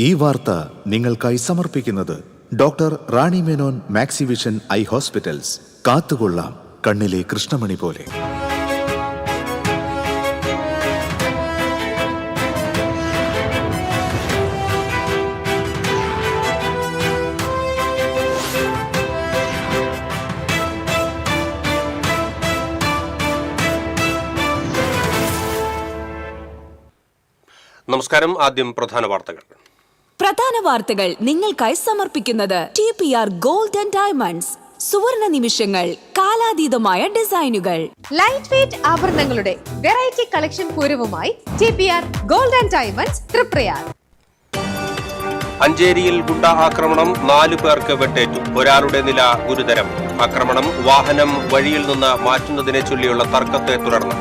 ഈ വാർത്ത നിങ്ങൾക്കായി സമർപ്പിക്കുന്നത് doctor Rani Menon Maxivision I hospitals. കാത്തുകൊള്ളാം കണ്ണിലെ കൃഷ്ണമണി പോലെ. നമസ്കാരം. ആദ്യം പ്രധാന വാർത്തകൾ നിങ്ങൾക്കായി സമർപ്പിക്കുന്നത് TPR ഗോൾഡ് ആൻഡ് ഡയമണ്ട്സ്. സുവർണ നിമിഷങ്ങൾ, കാലാതീതമായ ഡിസൈനുകൾ, ലൈറ്റ് വെയ്റ്റ് ആഭരണങ്ങളുടെ വെറൈറ്റി കളക്ഷൻ പൂരവുമായി TPR gold and diamonds Thriprayar. അഞ്ചേരിയിൽ ഗുണ്ട ആക്രമണം, 4 പേർക്ക് വെട്ടേറ്റു. ഒരാളുടെ നില ഗുരുതരം. ആക്രമണം വാഹനം വഴിയിൽ നിന്ന് മാറ്റുന്നതിനെ ചൊല്ലിയുള്ള തർക്കത്തെ തുടർന്ന്.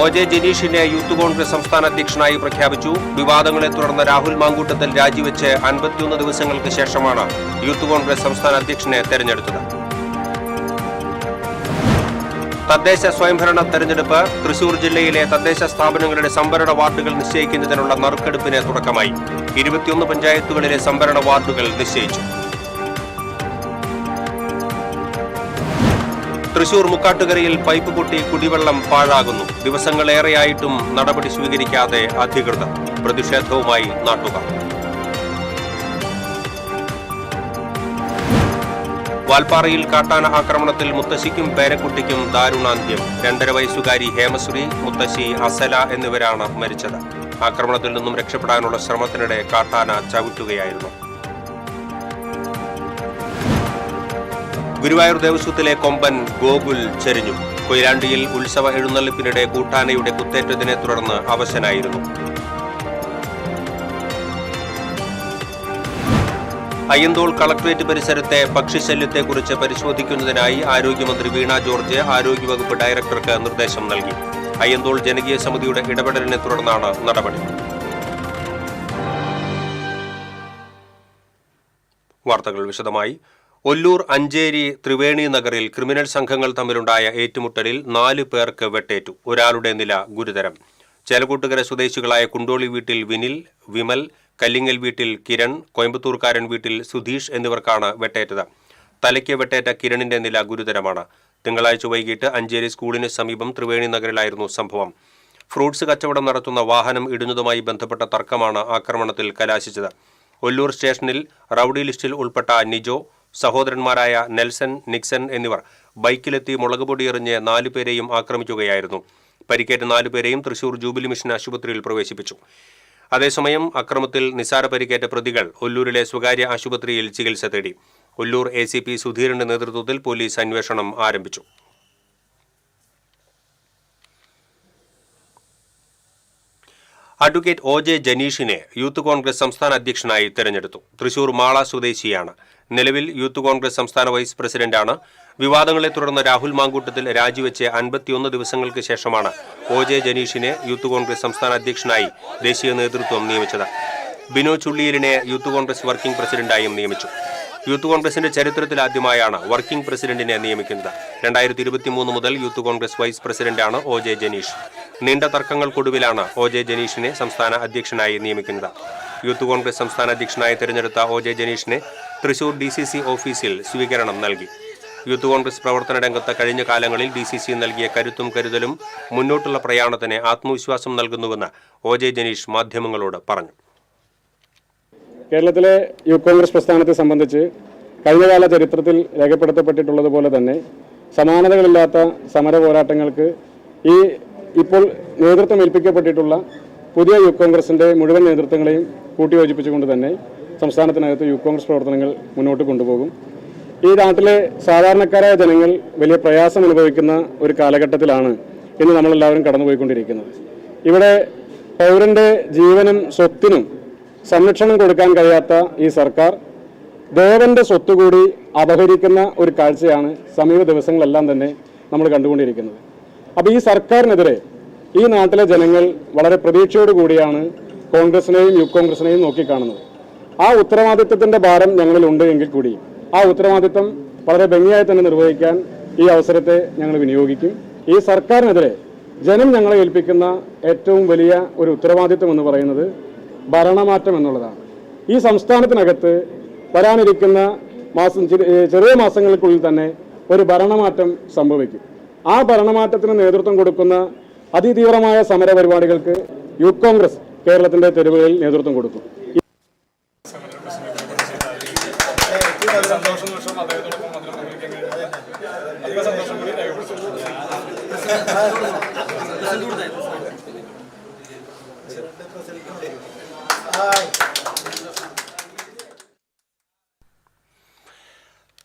OJ ജനീഷിനെ യൂത്ത് കോൺഗ്രസ് സംസ്ഥാന അധ്യക്ഷനായി പ്രഖ്യാപിച്ചു. വിവാദങ്ങളെ തുടർന്ന് രാഹുൽ മാങ്കൂട്ടത്തിൽ രാജിവെച്ച് 51 ദിവസങ്ങൾക്ക് ശേഷമാണ് യൂത്ത് കോൺഗ്രസ് സംസ്ഥാന അധ്യക്ഷനെ തെരഞ്ഞെടുത്തത്. തദ്ദേശ സ്വയംഭരണ തെരഞ്ഞെടുപ്പ്. തൃശൂർ ജില്ലയിലെ തദ്ദേശ സ്ഥാപനങ്ങളുടെ സംവരണ വാർഡുകൾ നിശ്ചയിക്കുന്നതിനുള്ള നറുക്കെടുപ്പിന് തുടക്കമായി. 21 പഞ്ചായത്തുകളിലെ സംവരണ വാർഡുകൾ നിശ്ചയിച്ചു. തൃശൂർ മുക്കാട്ടുകരയിൽ പൈപ്പ് പൊട്ടി കുടിവെള്ളം പാഴാകുന്നു. ദിവസങ്ങളേറെയായിട്ടും നടപടി സ്വീകരിക്കാതെ അധികൃതർ. പ്രതിഷേധവുമായി നാട്ടുകാർ. വാൽപ്പാറയിൽ കാട്ടാന ആക്രമണത്തിൽ മുത്തശ്ശിക്കും പേരക്കുട്ടിക്കും ദാരുണാന്ത്യം. 2.5 വയസ്സുകാരി ഹേമശ്രീ, മുത്തശ്ശി അസല എന്നിവരാണ് മരിച്ചത്. ആക്രമണത്തിൽ നിന്നും രക്ഷപ്പെടാനുള്ള ശ്രമത്തിനിടെ കാട്ടാന ചവിട്ടുകയായിരുന്നു. ഗുരുവായൂർ ദേവസ്വത്തിലെ കൊമ്പൻ ഗോകുൽ ചെരിഞ്ഞു. കൊയിലാണ്ടിയിൽ ഉത്സവ എഴുന്നള്ളിപ്പിനിടെ കൂട്ടാനയുടെ കുത്തേറ്റതിനെ തുടർന്ന് അവശനായിരുന്നു. അയ്യന്തോൾ കളക്ടറേറ്റ് പരിസരത്തെ പക്ഷിശല്യത്തെക്കുറിച്ച് പരിശോധിക്കുന്നതിനായി ആരോഗ്യമന്ത്രി വീണ ജോർജ് ആരോഗ്യവകുപ്പ് ഡയറക്ടർക്ക് നിർദ്ദേശം നൽകി. അയ്യന്തോൾ ജനകീയ സമിതിയുടെ ഇടപെടലിനെ തുടർന്നാണ് നടപടി. വാർത്തകൾ വിശദമായി. ഒല്ലൂർ അഞ്ചേരി ത്രിവേണി നഗറിൽ ക്രിമിനൽ സംഘങ്ങൾ തമ്മിലുണ്ടായ ഏറ്റുമുട്ടലിൽ 4 പേർക്ക് വെട്ടേറ്റു. ഒരാളുടെ നില ഗുരുതരം. ചേലക്കൂട്ടുകര സ്വദേശികളായ കുണ്ടോളി വീട്ടിൽ വിനിൽ, വിമൽ, കല്ലിങ്ങൽ വീട്ടിൽ കിരൺ, കോയമ്പത്തൂർക്കാരൻ വീട്ടിൽ സുധീഷ് എന്നിവർക്കാണ് വെട്ടേറ്റത്. തലയ്ക്ക് വെട്ടേറ്റ കിരണിന്റെ നില ഗുരുതരമാണ്. തിങ്കളാഴ്ച വൈകിട്ട് അഞ്ചേരി സ്കൂളിന് സമീപം ത്രിവേണി നഗറിലായിരുന്നു സംഭവം. ഫ്രൂട്ട്സ് കച്ചവടം നടത്തുന്ന വാഹനം ഇടുന്നതുമായി ബന്ധപ്പെട്ട തർക്കമാണ് ആക്രമണത്തിൽ കലാശിച്ചത്. ഒല്ലൂർ സ്റ്റേഷനിൽ റൌഡി ലിസ്റ്റിൽ ഉൾപ്പെട്ട നിജോ, സഹോദരന്മാരായ നെൽസൺ, നിക്സൺ എന്നിവർ ബൈക്കിലെത്തി മുളകുപൊടി എറിഞ്ഞ് 4 പേരെയും ആക്രമിക്കുകയായിരുന്നു. പരിക്കേറ്റ 4 പേരെയും തൃശൂർ ജൂബിലി മിഷൻ ആശുപത്രിയിൽ പ്രവേശിപ്പിച്ചു. അതേസമയം അക്രമത്തിൽ നിസാര പരിക്കേറ്റ പ്രതികൾ ഒല്ലൂരിലെ സ്വകാര്യ ആശുപത്രിയിൽ ചികിത്സ തേടി. ഒല്ലൂർ ACP സുധീരന്റെ നേതൃത്വത്തിൽ പോലീസ് അന്വേഷണം ആരംഭിച്ചു. അഡ്വക്കേറ്റ് OJ ജനീഷിനെ യൂത്ത് കോൺഗ്രസ് സംസ്ഥാന അധ്യക്ഷനായി തെരഞ്ഞെടുത്തു. തൃശൂർ മാള സ്വദേശിയാണ്. നിലവിൽ യൂത്ത് കോൺഗ്രസ് സംസ്ഥാന വൈസ് പ്രസിഡന്റാണ്. വിവാദങ്ങളെ തുടർന്ന് രാഹുൽ മാങ്കൂട്ടത്തിൽ രാജിവെച്ച് 51 ദിവസങ്ങൾക്ക് ശേഷമാണ് OJ ജനീഷിനെ യൂത്ത് കോൺഗ്രസ് സംസ്ഥാന അധ്യക്ഷനായി ദേശീയ നേതൃത്വം നിയമിച്ചത്. ബിനോ ചുള്ളിയലിനെ യൂത്ത് കോൺഗ്രസ് വർക്കിംഗ് പ്രസിഡന്റായും നിയമിച്ചു. യൂത്ത് കോൺഗ്രസിന്റെ ചരിത്രത്തിലാദ്യമായാണ് വർക്കിംഗ് പ്രസിഡന്റിനെ നിയമിക്കുന്നത്. 2023 മുതൽ യൂത്ത് കോൺഗ്രസ് വൈസ് പ്രസിഡന്റാണ് OJ ജനീഷ്. നീണ്ട തർക്കങ്ങൾക്കൊടുവിലാണ് OJ ജനീഷിനെ സംസ്ഥാന അധ്യക്ഷനായി നിയമിക്കുന്നത്. യൂത്ത് കോൺഗ്രസ് സംസ്ഥാന അധ്യക്ഷനായി തെരഞ്ഞെടുത്ത OJ ജനീഷിനെ തൃശൂർ DCC ഓഫീസിൽ സ്വീകരണം നൽകി. യൂത്ത് കോൺഗ്രസ് പ്രവർത്തന രംഗത്ത് കഴിഞ്ഞ കാലങ്ങളിൽ DCC നൽകിയ കരുത്തും കരുതലും മുന്നോട്ടുള്ള പ്രയാണത്തിന് ആത്മവിശ്വാസം നൽകുന്നുവെന്ന് OJ ജനീഷ് മാധ്യമങ്ങളോട് പറഞ്ഞു. കേരളത്തിലെ യൂത്ത് കോൺഗ്രസ് പ്രസ്ഥാനത്തെ സംബന്ധിച്ച് കഴിഞ്ഞകാല ചരിത്രത്തിൽ രേഖപ്പെടുത്തപ്പെട്ടിട്ടുള്ളതുപോലെ തന്നെ സമാനതകളില്ലാത്ത സമര പോരാട്ടങ്ങൾക്ക് ഇപ്പോൾ നേതൃത്വം ഏൽപ്പിക്കപ്പെട്ടിട്ടുള്ള പുതിയ യൂത്ത് കോൺഗ്രസിൻ്റെ മുഴുവൻ നേതൃത്വങ്ങളെയും കൂട്ടിയോജിപ്പിച്ചുകൊണ്ട് തന്നെ സംസ്ഥാനത്തിനകത്ത് യൂത്ത് കോൺഗ്രസ് പ്രവർത്തനങ്ങൾ മുന്നോട്ട് കൊണ്ടുപോകും. ഈ നാട്ടിലെ സാധാരണക്കാരായ ജനങ്ങൾ വലിയ പ്രയാസം അനുഭവിക്കുന്ന ഒരു കാലഘട്ടത്തിലാണ് ഇന്ന് നമ്മളെല്ലാവരും കടന്നുപോയിക്കൊണ്ടിരിക്കുന്നത്. ഇവിടെ പൗരൻ്റെ ജീവനും സ്വത്തിനും സംരക്ഷണം കൊടുക്കാൻ കഴിയാത്ത ഈ സർക്കാർ ദേവന്റെ സ്വത്തുകൂടി അപഹരിക്കുന്ന ഒരു കാഴ്ചയാണ് സമീപ ദിവസങ്ങളെല്ലാം തന്നെ നമ്മൾ കണ്ടുകൊണ്ടിരിക്കുന്നത്. അപ്പോൾ ഈ സർക്കാരിനെതിരെ ഈ നാട്ടിലെ ജനങ്ങൾ വളരെ പ്രതീക്ഷയോടുകൂടിയാണ് കോൺഗ്രസിനെയും യൂത്ത് കോൺഗ്രസിനെയും നോക്കിക്കാണുന്നത്. ആ ഉത്തരവാദിത്വത്തിൻ്റെ ഭാരം ഞങ്ങളിലുണ്ട് എങ്കിൽ കൂടി ആ ഉത്തരവാദിത്വം വളരെ ഭംഗിയായി തന്നെ നിർവഹിക്കാൻ ഈ അവസരത്തെ ഞങ്ങൾ വിനിയോഗിക്കും. ഈ സർക്കാരിനെതിരെ ജനം ഞങ്ങളെ ഏൽപ്പിക്കുന്ന ഏറ്റവും വലിയ ഒരു ഉത്തരവാദിത്വം എന്ന് പറയുന്നത് ഭരണമാറ്റം എന്നുള്ളതാണ്. ഈ സംസ്ഥാനത്തിനകത്ത് വരാനിരിക്കുന്ന ചെറിയ മാസങ്ങൾക്കുള്ളിൽ തന്നെ ഒരു ഭരണമാറ്റം സംഭവിക്കും. ആ ഭരണമാറ്റത്തിന് നേതൃത്വം കൊടുക്കുന്ന അതിതീവ്രമായ സമര പരിപാടികൾക്ക് യൂത്ത് കോൺഗ്രസ് കേരളത്തിന്റെ തെരുവുകളിൽ നേതൃത്വം കൊടുക്കും.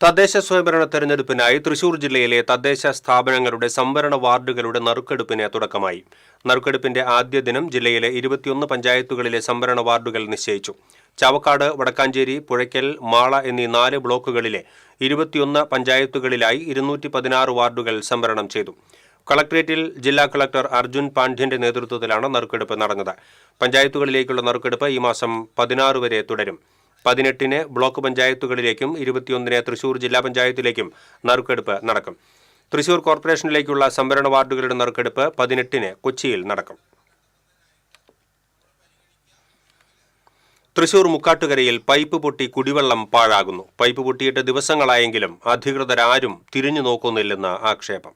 തദ്ദേശ സ്വയംഭരണ തെരഞ്ഞെടുപ്പിനായി തൃശൂർ ജില്ലയിലെ തദ്ദേശ സ്ഥാപനങ്ങളുടെ സംവരണ വാർഡുകളുടെ നറുക്കെടുപ്പിന് തുടക്കമായി. നറുക്കെടുപ്പിന്റെ ആദ്യ ദിനം ജില്ലയിലെ 21 പഞ്ചായത്തുകളിലെ സംവരണ വാർഡുകൾ നിശ്ചയിച്ചു. ചാവക്കാട്, വടക്കാഞ്ചേരി, പുഴയ്ക്കൽ, മാള എന്നീ 4 ബ്ലോക്കുകളിലെ 21 പഞ്ചായത്തുകളിലായി 216 വാർഡുകൾ സംവരണം ചെയ്തു. കളക്ടറേറ്റിൽ ജില്ലാ കളക്ടർ അർജുൻ പാണ്ഡ്യന്റെ നേതൃത്വത്തിലാണ് നറുക്കെടുപ്പ് നടന്നത്. പഞ്ചായത്തുകളിലേക്കുള്ള നറുക്കെടുപ്പ് ഈ മാസം 16 വരെ തുടരും. 18-ന് ബ്ലോക്ക് പഞ്ചായത്തുകളിലേക്കും 21-ന് തൃശൂർ ജില്ലാ പഞ്ചായത്തിലേക്കും നറുക്കെടുപ്പ് നടക്കും. തൃശൂർ കോർപ്പറേഷനിലേക്കുള്ള സംവരണ വാർഡുകളുടെ നറുക്കെടുപ്പ് 18-ന് കൊച്ചിയിൽ നടക്കും. തൃശൂർ മുക്കാട്ടുകരയിൽ പൈപ്പ് പൊട്ടി കുടിവെള്ളം പാഴാകുന്നു. പൈപ്പ് പൊട്ടിയിട്ട് ദിവസങ്ങളായെങ്കിലും അധികൃതരാരും തിരിഞ്ഞു നോക്കുന്നില്ലെന്ന് ആക്ഷേപം.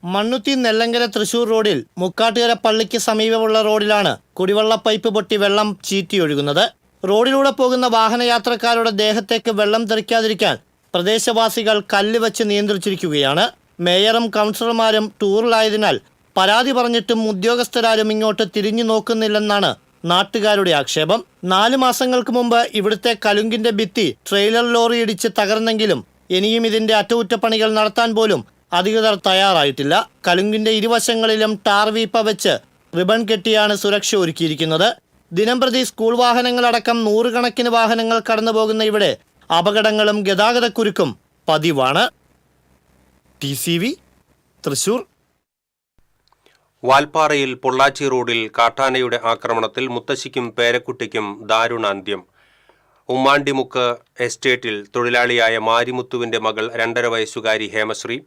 മണ്ണുത്തി നെല്ലങ്കര തൃശൂർ റോഡിൽ മുക്കാട്ടുകര പള്ളിക്ക് സമീപമുള്ള റോഡിലാണ് കുടിവെള്ള പൈപ്പ് പൊട്ടി വെള്ളം ചീറ്റിയൊഴുകുന്നത്. റോഡിലൂടെ പോകുന്ന വാഹനയാത്രക്കാരുടെ ദേഹത്തേക്ക് വെള്ളം തെറിക്കാതിരിക്കാൻ പ്രദേശവാസികൾ കല്ല് വെച്ച് നിയന്ത്രിച്ചിരിക്കുകയാണ്. മേയറും കൗൺസിലർമാരും ടൂറിലായതിനാൽ പരാതി പറഞ്ഞിട്ടും ഉദ്യോഗസ്ഥരാരും ഇങ്ങോട്ട് തിരിഞ്ഞു നോക്കുന്നില്ലെന്നാണ് നാട്ടുകാരുടെ ആക്ഷേപം. 4 മാസങ്ങൾക്ക് മുമ്പ് ഇവിടുത്തെ കലുങ്കിന്റെ ഭിത്തി ട്രെയിലർ ലോറി ഇടിച്ച് തകർന്നെങ്കിലും ഇനിയും ഇതിന്റെ അറ്റകുറ്റപ്പണികൾ നടത്താൻ പോലും അധികൃതർ തയ്യാറായിട്ടില്ല. കലുങ്കിന്റെ ഇരുവശങ്ങളിലും ടാർ വീപ്പ വെച്ച് റിബൺ കെട്ടിയാണ് സുരക്ഷ ഒരുക്കിയിരിക്കുന്നത്. ദിനംപ്രതി സ്കൂൾ വാഹനങ്ങളടക്കം 100 കണക്കിന് വാഹനങ്ങൾ കടന്നുപോകുന്ന ഇവിടെ അപകടങ്ങളും ഗതാഗതക്കുരുക്കും പതിവാണ്. TCV തൃശൂർ. വാൽപ്പാറയിൽ പൊള്ളാച്ചി റോഡിൽ കാട്ടാനയുടെ ആക്രമണത്തിൽ മുത്തശ്ശിക്കും പേരക്കുട്ടിക്കും ദാരുണാന്ത്യം. ഉമ്മാണ്ടിമുക്ക് എസ്റ്റേറ്റിൽ തൊഴിലാളിയായ മാരിമുത്തുവിന്റെ മകൾ 2.5 വയസ്സുകാരി ഹേമശ്രീ,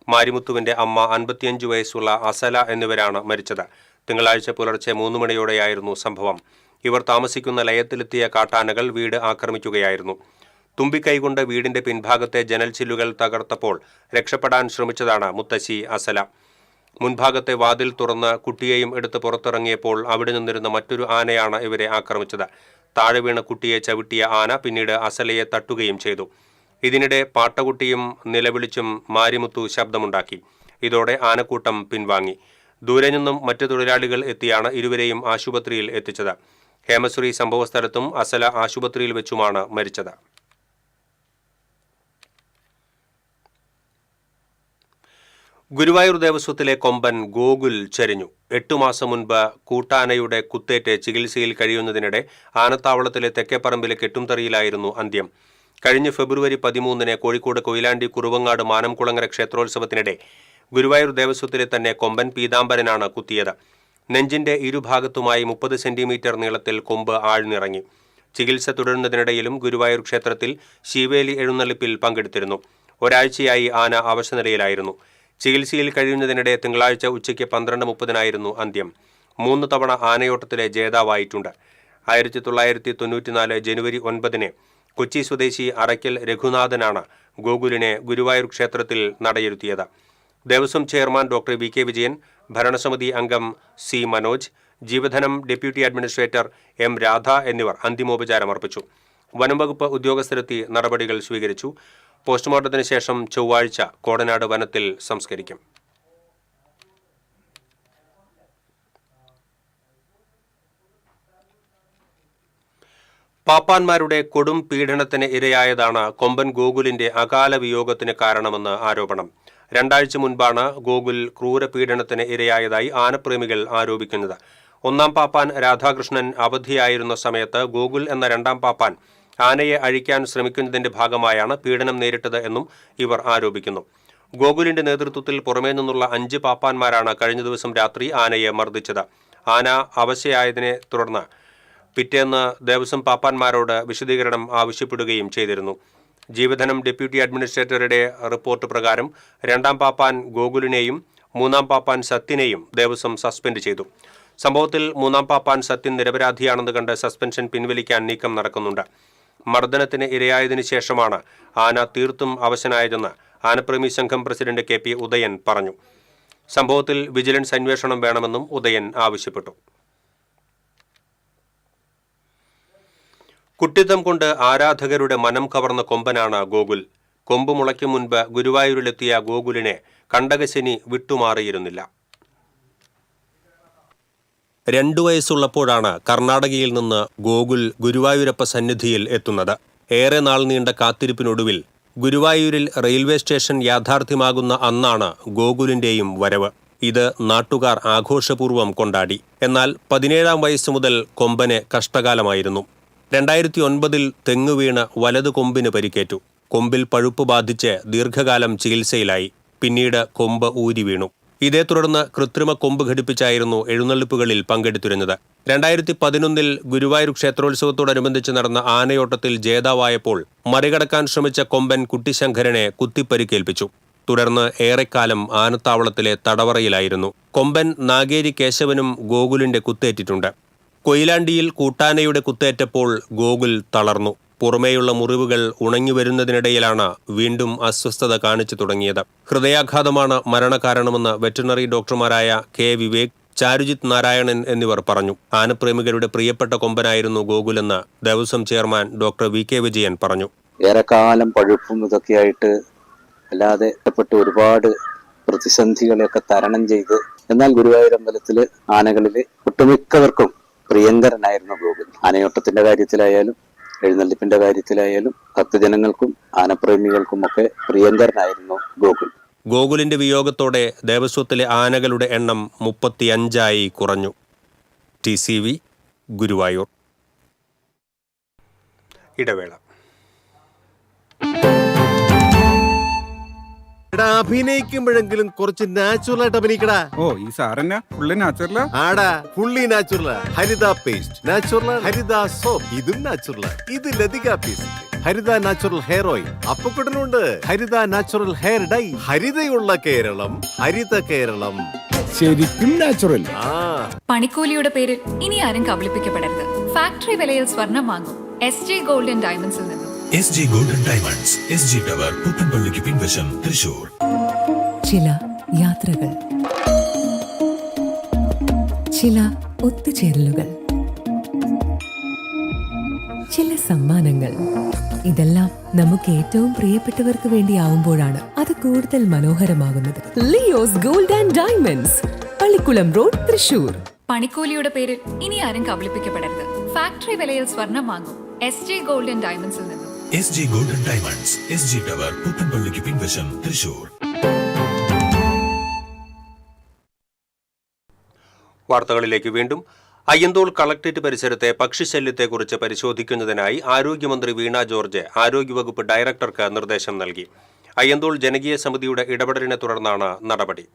മാരിമുത്തുവിന്റെ അമ്മ 55 വയസ്സുള്ള അസല എന്നിവരാണ് മരിച്ചത്. തിങ്കളാഴ്ച പുലർച്ചെ 3 മണിയോടെയായിരുന്നു സംഭവം. ഇവർ താമസിക്കുന്ന ലയത്തിലെത്തിയ കാട്ടാനകൾ വീട് ആക്രമിക്കുകയായിരുന്നു. തുമ്പിക്കൈകൊണ്ട് വീടിന്റെ പിൻഭാഗത്തെ ജനൽ ചില്ലുകൾ തകർത്തപ്പോൾ രക്ഷപ്പെടാൻ ശ്രമിച്ചതാണ് മുത്തശ്ശി അസല. മുൻഭാഗത്തെ വാതിൽ തുറന്ന് കുട്ടിയെയും എടുത്ത് പുറത്തിറങ്ങിയപ്പോൾ അവിടെ നിന്നിരുന്ന മറ്റൊരു ആനയാണ് ഇവരെ ആക്രമിച്ചത്. താഴെ വീണ കുട്ടിയെ ചവിട്ടിയ ആന പിന്നീട് അസലയെ തട്ടുകയും ചെയ്തു. ഇതിനിടെ പാട്ടകുട്ടിയും നിലവിളിച്ചും മാരിമുത്തു ശബ്ദമുണ്ടാക്കി. ഇതോടെ ആനക്കൂട്ടം പിൻവാങ്ങി. ദൂരെ നിന്നും മറ്റു തൊഴിലാളികൾ എത്തിയാണ് ഇരുവരെയും ആശുപത്രിയിൽ എത്തിച്ചത്. ഹേമശ്രീ സംഭവസ്ഥലത്തും അസല ആശുപത്രിയിൽ വെച്ചുമാണ് മരിച്ചത്. ഗുരുവായൂർ ദേവസ്വത്തിലെ കൊമ്പൻ ഗോകുൽ ചരിഞ്ഞു. 8 മാസം മുൻപ് കൂട്ടാനയുടെ കുത്തേറ്റ് ചികിത്സയിൽ കഴിയുന്നതിനിടെ ആനത്താവളത്തിലെ തെക്കേപ്പറമ്പിലെ കെട്ടുംതറിയിലായിരുന്നു അന്ത്യം. കഴിഞ്ഞ ഫെബ്രുവരി 13-ന് കോഴിക്കോട് കൊയിലാണ്ടി കുറുവങ്ങാട് മാനംകുളങ്ങര ക്ഷേത്രോത്സവത്തിനിടെ ഗുരുവായൂർ ദേവസ്വത്തിലെ തന്നെ കൊമ്പൻ പീതാംബരനാണ് കുത്തിയത്. നെഞ്ചിന്റെ ഇരുഭാഗത്തുമായി 30 സെന്റിമീറ്റർ നീളത്തിൽ കൊമ്പ് ആഴ്ന്നിറങ്ങി. ചികിത്സ തുടരുന്നതിനിടയിലും ഗുരുവായൂർ ക്ഷേത്രത്തിൽ ശീവേലി എഴുന്നള്ളിപ്പിൽ പങ്കെടുത്തിരുന്നു. ഒരാഴ്ചയായി ആന അവശനിലയിലായിരുന്നു. ചികിത്സയിൽ കഴിയുന്നതിനിടെ തിങ്കളാഴ്ച ഉച്ചയ്ക്ക് 12:30-നായിരുന്നു അന്ത്യം. 3 തവണ ആനയോട്ടത്തിലെ ജേതാവായിട്ടുണ്ട്. 1994 ജനുവരി 9-ന് കൊച്ചി സ്വദേശി അറയ്ക്കൽ രഘുനാഥനാണ് ഗോകുലിനെ ഗുരുവായൂർ ക്ഷേത്രത്തിൽ നടയിരുത്തിയത്. Devaswom chairman doctor VK Vijayan, ഭരണസമിതി അംഗം C മനോജ്, ജീവധനം ഡെപ്യൂട്ടി അഡ്മിനിസ്ട്രേറ്റർ M രാധ എന്നിവർ അന്തിമോപചാരം അർപ്പിച്ചു. വനംവകുപ്പ് ഉദ്യോഗസ്ഥരെത്തി നടപടികൾ സ്വീകരിച്ചു. പോസ്റ്റ്മോർട്ടത്തിന് ശേഷം ചൊവ്വാഴ്ച കോടനാട് വനത്തിൽ സംസ്കരിക്കും. പാപ്പാന്മാരുടെ കൊടും പീഡനത്തിന് ഇരയായതാണ് കൊമ്പൻ ഗോകുലിന്റെ അകാല വിയോഗത്തിന് കാരണമെന്ന് ആരോപണം. 2 ആഴ്ച മുൻപാണ് ഗോകുൽ ക്രൂരപീഡനത്തിന് ഇരയായതായി ആനപ്രേമികൾ ആരോപിക്കുന്നത്. 1-ാം പാപ്പാൻ രാധാകൃഷ്ണൻ അവധിയായിരുന്ന സമയത്ത് ഗോകുൽ എന്ന 2-ാം പാപ്പാൻ ആനയെ അഴിക്കാൻ ശ്രമിക്കുന്നതിന്റെ ഭാഗമായാണ് പീഡനം നേരിട്ടത് എന്നും ഇവർ ആരോപിക്കുന്നു. ഗോകുലിന്റെ നേതൃത്വത്തിൽ പുറമേ നിന്നുള്ള 5 പാപ്പാന്മാരാണ് കഴിഞ്ഞ ദിവസം രാത്രി ആനയെ മർദ്ദിച്ചത്. ആന അവശയായതിനെ തുടർന്ന് പിറ്റേന്ന് ദേവസ്വം പാപ്പാന്മാരോട് വിശദീകരണം ആവശ്യപ്പെടുകയും ചെയ്തിരുന്നു. ജീവധനം ഡെപ്യൂട്ടി അഡ്മിനിസ്ട്രേറ്ററുടെ റിപ്പോർട്ട് പ്രകാരം 2-ാം പാപ്പാൻ ഗോകുലിനെയും മൂന്നാം പാപ്പാൻ സത്യനെയും ദേവസ്വം സസ്പെൻഡ് ചെയ്തു. സംഭവത്തിൽ മൂന്നാം പാപ്പാൻ സത്യൻ നിരപരാധിയാണെന്ന് കണ്ട് സസ്പെൻഷൻ പിൻവലിക്കാൻ നീക്കം നടക്കുന്നുണ്ട്. മർദ്ദനത്തിന് ഇരയായതിനു ശേഷമാണ് ആന തീർത്തും അവശനായതെന്ന് ആനപ്രേമി സംഘം പ്രസിഡന്റ് KP ഉദയൻ പറഞ്ഞു. സംഭവത്തിൽ വിജിലൻസ് അന്വേഷണം വേണമെന്നും ഉദയൻ ആവശ്യപ്പെട്ടു. കുട്ടിത്തം കൊണ്ട് ആരാധകരുടെ മനം കവർന്ന കൊമ്പനാണ് ഗോകുൽ. കൊമ്പ് മുളയ്ക്കും മുൻപ് ഗുരുവായൂരിലെത്തിയ ഗോകുലിനെ കണ്ടകശനി വിട്ടുമാറിയിരുന്നില്ല. 2 വയസ്സുള്ളപ്പോഴാണ് കർണാടകയിൽ നിന്ന് ഗോകുൽ ഗുരുവായൂരപ്പ സന്നിധിയിൽ എത്തുന്നത്. ഏറെ നാൾ നീണ്ട കാത്തിരിപ്പിനൊടുവിൽ ഗുരുവായൂരിൽ റെയിൽവേ സ്റ്റേഷൻ യാഥാർത്ഥ്യമാകുന്ന അന്നാണ് ഗോകുലിന്റെയും വരവ്. ഇത് നാട്ടുകാർ ആഘോഷപൂർവ്വം കൊണ്ടാടി. എന്നാൽ 17-ാം വയസ്സ് മുതൽ കൊമ്പന് കഷ്ടകാലമായിരുന്നു. 2009 തെങ്ങ് വീണ് വലതു കൊമ്പിന് പരിക്കേറ്റു. കൊമ്പിൽ പഴുപ്പ് ബാധിച്ച് ദീർഘകാലം ചികിത്സയിലായി. പിന്നീട് കൊമ്പ് ഊരി വീണു. ഇതേ തുടർന്ന് കൃത്രിമ കൊമ്പ് ഘടിപ്പിച്ചായിരുന്നു എഴുന്നള്ളിപ്പുകളിൽ പങ്കെടുത്തിരുന്നത്. 2011 ഗുരുവായൂർ ക്ഷേത്രോത്സവത്തോടനുബന്ധിച്ച് നടന്ന ആനയോട്ടത്തിൽ ജേതാവായപ്പോൾ മറികടക്കാൻ ശ്രമിച്ച കൊമ്പൻ കുട്ടിശങ്കരനെ കുത്തിപ്പരിക്കേൽപ്പിച്ചു. തുടർന്ന് ഏറെക്കാലം ആനത്താവളത്തിലെ തടവറയിലായിരുന്നു. കൊമ്പൻ നാഗേരി കേശവനും ഗോകുലിന്റെ കുത്തേറ്റിട്ടുണ്ട്. കൊയിലാണ്ടിയിൽ കൂട്ടാനയുടെ കുത്തേറ്റപ്പോൾ ഗോകുൽ തളർന്നു. പുറമേയുള്ള മുറിവുകൾ ഉണങ്ങിവരുന്നതിനിടയിലാണ് വീണ്ടും അസ്വസ്ഥത കാണിച്ചു തുടങ്ങിയത്. ഹൃദയാഘാതമാണ് മരണകാരണമെന്ന് വെറ്ററിനറി ഡോക്ടർമാരായ K. വിവേക്, ചാരുജിത് നാരായണൻ എന്നിവർ പറഞ്ഞു. ആനപ്രേമികളുടെ പ്രിയപ്പെട്ട കൊമ്പനായിരുന്നു ഗോകുലെന്ന് Devaswom chairman doctor VK Vijayan പറഞ്ഞു. ഏറെക്കാലം പഴുപ്പും ഇതൊക്കെയായിട്ട് അല്ലാതെ ഒരുപാട് പ്രതിസന്ധികളെയൊക്കെ തരണം ചെയ്ത് എന്നാൽ ഗുരുവായൂരമ്പലത്തില് ആനകളില് ഒട്ടുമിക്കവർക്കും പ്രിയങ്കരനായിരുന്നു ഗോകുൽ. ആനയോട്ടത്തിന്റെ കാര്യത്തിലായാലും എഴുന്നള്ളിപ്പിന്റെ കാര്യത്തിലായാലും ഭക്തജനങ്ങൾക്കും ആനപ്രേമികൾക്കും ഒക്കെ പ്രിയങ്കരനായിരുന്നു ഗോകുൽ. ഗോകുലിന്റെ വിയോഗത്തോടെ ദേവസ്വത്തിലെ ആനകളുടെ എണ്ണം 35 കുറഞ്ഞു. TCV ഗുരുവായൂർ. ഇടവേള. അഭിനയിക്കുമ്പോഴെങ്കിലും കുറച്ച് നാച്ചുറൽ ആയിട്ട് അഭിനയിക്കടാ. ഓ ഈ സാറന്നെ ഫുള്ള് നാച്ചുറലാ? ആടാ ഫുള്ളി നാച്ചുറലാ. ഹരിത പേസ്റ്റ് നാച്ചുറൽ, ഹരിത സോപ്പ് ഇതും നാച്ചുറൽ, ഇത് ലതിക പേസ്റ്റ്, ഹരിത നാച്ചുറൽ ഹെയർ ഓയിൽ അപ്പക്കുട്ടനുണ്ട്, ഹരിത natural hair dye. ഹരിതയുള്ള Keralam, Haritha Keralam, ശരിക്കും നാച്ചുറൽ. പണിക്കൂലിയുടെ പേരിൽ ഇനി ആരും കബളിപ്പിക്കപ്പെടരുത്. ഫാക്ടറി വിലയിൽ സ്വർണം വാങ്ങും SG ഗോൾഡൻ ഡയമണ്ട്സിൽ നിന്നും. SG golden diamonds, SG tower, പുത്തൻപള്ളിക്ക് പിൻവശം, തൃശൂർ. ചില യാത്രകൾ, ചില ഒത്തുചേരലുകൾ, ചില സമ്മാനങ്ങൾ, ഇതെല്ലാം നമുക്ക് ഏറ്റവും പ്രിയപ്പെട്ടവർക്ക് വേണ്ടിയാവുമ്പോഴാണ് അത് കൂടുതൽ മനോഹരമാകുന്നത്. Leo's gold and diamonds, Pallikulam road, Thrissur. പണിക്കൂലിയുടെ പേരിൽ ഇനി ആരും കബളിപ്പിക്കപ്പെടരുത്. ഫാക്ടറി വിലയിൽ സ്വർണം വാങ്ങും SG ഗോൾഡൻ ഡയമണ്ട്സിൽ നിന്നും. SG golden diamonds, SG tower, പുത്തൻപള്ളിക്ക് പിൻവശം, തൃശൂർ. വാർത്തകളിലേക്ക് വീണ്ടും. അയ്യന്തോൾ കളക്ടറേറ്റ് പരിസരത്തെ പക്ഷിശല്യത്തെക്കുറിച്ച് പരിശോധിക്കുന്നതിനായി ആരോഗ്യമന്ത്രി വീണ ജോർജ് ആരോഗ്യവകുപ്പ് ഡയറക്ടർക്ക് നിർദ്ദേശം നൽകി. അയ്യന്തോൾ ജനകീയ സമിതിയുടെ ഇടപെടലിനെ തുടർന്നാണ് നടപടി.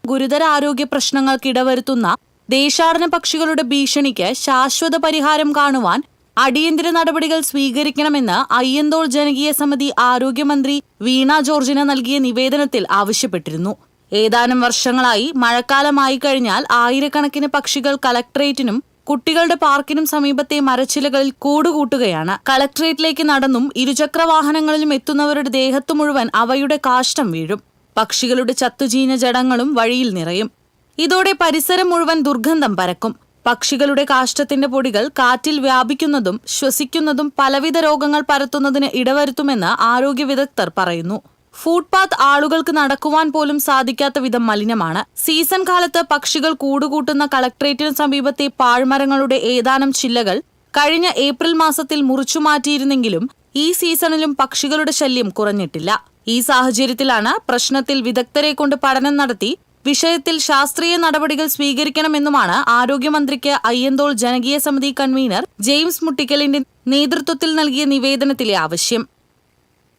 ഗുരുതര ആരോഗ്യ പ്രശ്നങ്ങൾക്ക് ഇടവരുത്തുന്ന ദേശാടന പക്ഷികളുടെ ഭീഷണിക്ക് ശാശ്വത പരിഹാരം കാണുവാൻ അടിയന്തര നടപടികൾ സ്വീകരിക്കണമെന്ന് അയ്യന്തോൾ ജനകീയ സമിതി ആരോഗ്യമന്ത്രി വീണ ജോർജിന് നൽകിയ നിവേദനത്തിൽ ആവശ്യപ്പെട്ടിരുന്നു. ഏതാനും വർഷങ്ങളായി മഴക്കാലമായി കഴിഞ്ഞാൽ ആയിരക്കണക്കിന് പക്ഷികൾ കളക്ടറേറ്റിനും കുട്ടികളുടെ പാർക്കിനും സമീപത്തെ മരച്ചിലകളിൽ കൂടുകൂട്ടുകയാണ്. കളക്ടറേറ്റിലേക്ക് നടന്നും ഇരുചക്ര വാഹനങ്ങളിലും എത്തുന്നവരുടെ ദേഹത്തു മുഴുവൻ അവയുടെ കാഷ്ടം വീഴും. പക്ഷികളുടെ ചത്തുചീഞ്ഞ ജഡങ്ങളും വഴിയിൽ നിറയും. ഇതോടെ പരിസരം മുഴുവൻ ദുർഗന്ധം പരക്കും. പക്ഷികളുടെ കാഷ്ടത്തിന്റെ പൊടികൾ കാറ്റിൽ വ്യാപിക്കുന്നതും ശ്വസിക്കുന്നതും പലവിധ രോഗങ്ങൾ പരത്തുന്നതിന് ഇടവരുത്തുമെന്ന് ആരോഗ്യ വിദഗ്ധർ പറയുന്നു. ഫുട്പാത്ത് ആളുകൾക്ക് നടക്കുവാൻ പോലും സാധിക്കാത്ത വിധം മലിനമാണ്. സീസൺ കാലത്ത് പക്ഷികൾ കൂടുകൂട്ടുന്ന കളക്ടറേറ്റിന് സമീപത്തെ പാഴ്മരങ്ങളുടെ ഏതാനും ചില്ലകൾ കഴിഞ്ഞ ഏപ്രിൽ മാസത്തിൽ മുറിച്ചുമാറ്റിയിരുന്നെങ്കിലും ഈ സീസണിലും പക്ഷികളുടെ ശല്യം കുറഞ്ഞിട്ടില്ല. ഈ സാഹചര്യത്തിലാണ് പ്രശ്നത്തിൽ വിദഗ്ധരെ കൊണ്ട് പഠനം നടത്തി വിഷയത്തിൽ ശാസ്ത്രീയ നടപടികൾ സ്വീകരിക്കണമെന്നുമാണ് ആരോഗ്യമന്ത്രിക്ക് അയ്യന്തോൾ ജനകീയ സമിതി കൺവീനർ ജെയിംസ് മുട്ടിക്കലിന്റെ നേതൃത്വത്തിൽ നൽകിയ നിവേദനത്തിലെ ആവശ്യം.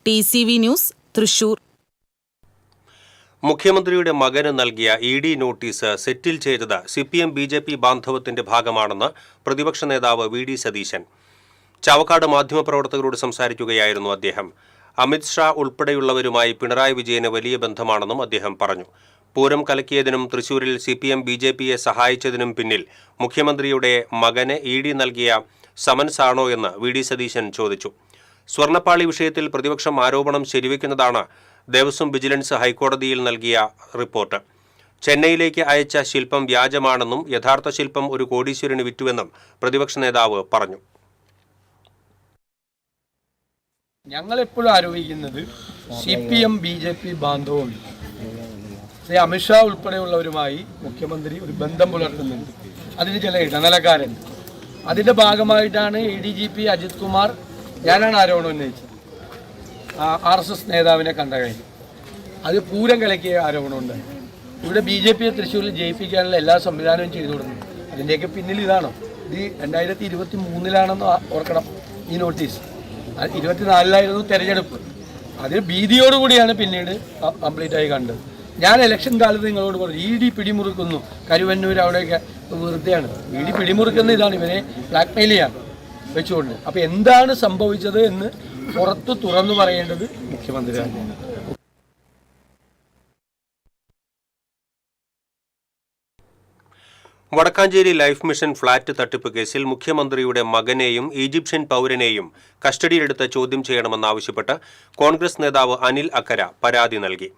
TCV news, Thrissur. മുഖ്യമന്ത്രിയുടെ മകന് നൽകിയ ED നോട്ടീസ് സെറ്റിൽ ചെയ്തത് CPM BJP ബാന്ധവത്തിന്റെ ഭാഗമാണെന്ന് പ്രതിപക്ഷ നേതാവ് VD സതീശൻ. ചാവക്കാട് മാധ്യമപ്രവർത്തകരോട് സംസാരിക്കുകയായിരുന്നു അദ്ദേഹം. അമിത്ഷാ ഉൾപ്പെടെയുള്ളവരുമായി പിണറായി വിജയന് വലിയ ബന്ധമാണെന്നും അദ്ദേഹം പറഞ്ഞു. പൂരം കലക്കിയതിനും തൃശൂരിൽ CPM BJPയെ സഹായിച്ചതിനും പിന്നിൽ മുഖ്യമന്ത്രിയുടെ മകന് ED നൽകിയ സമൻസാണോ എന്ന് VD സതീശൻ ചോദിച്ചു. സ്വർണ്ണപ്പാളി വിഷയത്തിൽ പ്രതിപക്ഷം ആരോപണം ശരിവെക്കുന്നതാണ് ദേവസ്വം വിജിലൻസ് ഹൈക്കോടതിയിൽ നൽകിയ റിപ്പോർട്ട്. ചെന്നൈയിലേക്ക് അയച്ച ശില്പം വ്യാജമാണെന്നും യഥാർത്ഥ ശില്പം ഒരു കോടീശ്വരന് വിറ്റുവെന്നും പ്രതിപക്ഷ നേതാവ് പറഞ്ഞു. ഞങ്ങളെപ്പോഴും ആരോപിക്കുന്നത് CPM BJP ബാന്ധവുമുണ്ട്. ശ്രീ അമിത്ഷാ ഉൾപ്പെടെയുള്ളവരുമായി മുഖ്യമന്ത്രി ഒരു ബന്ധം പുലർത്തുന്നുണ്ട്. അതിന് ചില ഇടനിലക്കാരുണ്ട്. അതിൻ്റെ ഭാഗമായിട്ടാണ് ADGP അജിത് കുമാർ ഞാനാണ് ആരോപണം ഉന്നയിച്ചത്. RSS നേതാവിനെ കണ്ട കാര്യം അത് പൂരം കലക്കിയ ആരോപണമുണ്ടായി. ഇവിടെ BJPയെ തൃശ്ശൂരിൽ ജയിപ്പിക്കാനുള്ള എല്ലാ സംവിധാനവും ചെയ്തു കൊടുക്കുന്നു. അതിൻ്റെയൊക്കെ പിന്നിൽ ഇതാണോ? ഇത് 2023 ഓർക്കണം. ഈ നോട്ടീസ് 24 തെരഞ്ഞെടുപ്പ്. അതിൽ ഭീതിയോടുകൂടിയാണ് പിന്നീട് കംപ്ലീറ്റ് ആയി കണ്ടത്. ഞാൻ ഇലക്ഷൻ കാലത്ത് നിങ്ങളോട് പറഞ്ഞു ED പിടിമുറുക്കുന്നു, കരുവന്നൂർ അവിടെയൊക്കെ വെറുതെയാണ്. ED പിടിമുറുക്കുന്ന ഇതാണ്, ഇവരെ ബ്ലാക്ക്മെയിൽ ചെയ്യാൻ വെച്ചുകൊണ്ട്. അപ്പോൾ എന്താണ് സംഭവിച്ചത് എന്ന് പുറത്ത് തുറന്നു പറയേണ്ടത് മുഖ്യമന്ത്രിയാണ്. വടക്കാഞ്ചേരി ലൈഫ് മിഷൻ ഫ്ളാറ്റ് തട്ടിപ്പ് കേസിൽ മുഖ്യമന്ത്രിയുടെ മകനെയും ഈജിപ്ഷ്യൻ പൗരനെയും കസ്റ്റഡിയിലെടുത്ത് ചോദ്യം ചെയ്യണമെന്നാവശ്യപ്പെട്ട് കോൺഗ്രസ് നേതാവ് അനിൽ അക്കര പരാതി നൽകി.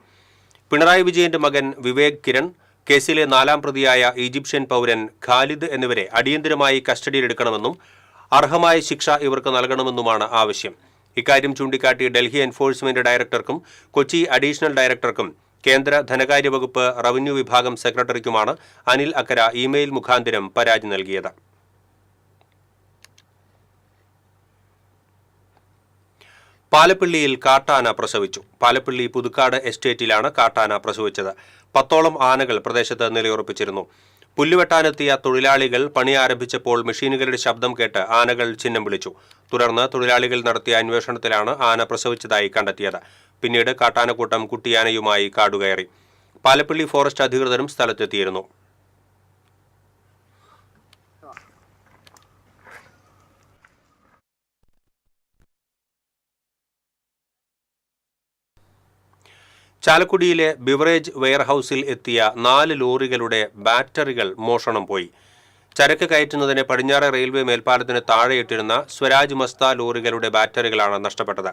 പിണറായി വിജയന്റെ മകൻ വിവേക് കിരൺ, കേസിലെ 4ാം പ്രതിയായ ഈജിപ്ഷ്യൻ പൗരൻ ഖാലിദ് എന്നിവരെ അടിയന്തരമായി കസ്റ്റഡിയിലെടുക്കണമെന്നും അർഹമായ ശിക്ഷ ഇവർക്ക് നൽകണമെന്നുമാണ് ആവശ്യം. ഇക്കാര്യം ചൂണ്ടിക്കാട്ടി ഡൽഹി എൻഫോഴ്സ്മെന്റ് ഡയറക്ടർക്കും കൊച്ചി അഡീഷണൽ ഡയറക്ടർക്കും കേന്ദ്ര ധനകാര്യ വകുപ്പ് റവന്യൂ വിഭാഗം സെക്രട്ടറിക്കുമാണ് അനിൽ അക്കര ഇമെയിൽ മുഖാന്തരം പരാതി നൽകിയത്. പാലപ്പിള്ളിയിൽ കാട്ടാന പ്രസവിച്ചു. പാലപ്പിള്ളി പുതുക്കാട് എസ്റ്റേറ്റിലാണ് കാട്ടാന പ്രസവിച്ചത്. 10ഓളം ആനകൾ പ്രദേശത്ത് നിലയുറപ്പിച്ചിരുന്നു. പുല്ലുവെട്ടാനെത്തിയ തൊഴിലാളികൾ പണി ആരംഭിച്ചപ്പോൾ മെഷീനുകളുടെ ശബ്ദം കേട്ട് ആനകൾ ചിഹ്നം വിളിച്ചു. തുടർന്ന് തൊഴിലാളികൾ നടത്തിയ അന്വേഷണത്തിലാണ് ആന പ്രസവിച്ചതായി കണ്ടെത്തിയത്. പിന്നീട് കാട്ടാനക്കൂട്ടം കുട്ടിയാനയുമായി കാടുകയറി. പാലപ്പിള്ളി ഫോറസ്റ്റ് അധികൃതരും സ്ഥലത്തെത്തിയിരുന്നു. ചാലക്കുടിയിലെ ബിവറേജ് വെയർഹൌസിൽ എത്തിയ 4 ലോറികളുടെ ബാറ്ററികൾ മോഷണം പോയി. ചരക്ക് കയറ്റുന്നതിന് പടിഞ്ഞാറെ റെയിൽവേ മേൽപ്പാലത്തിന് താഴെയിട്ടിരുന്ന സ്വരാജ് മസ്ത ലോറികളുടെ ബാറ്ററികളാണ് നഷ്ടപ്പെട്ടത്.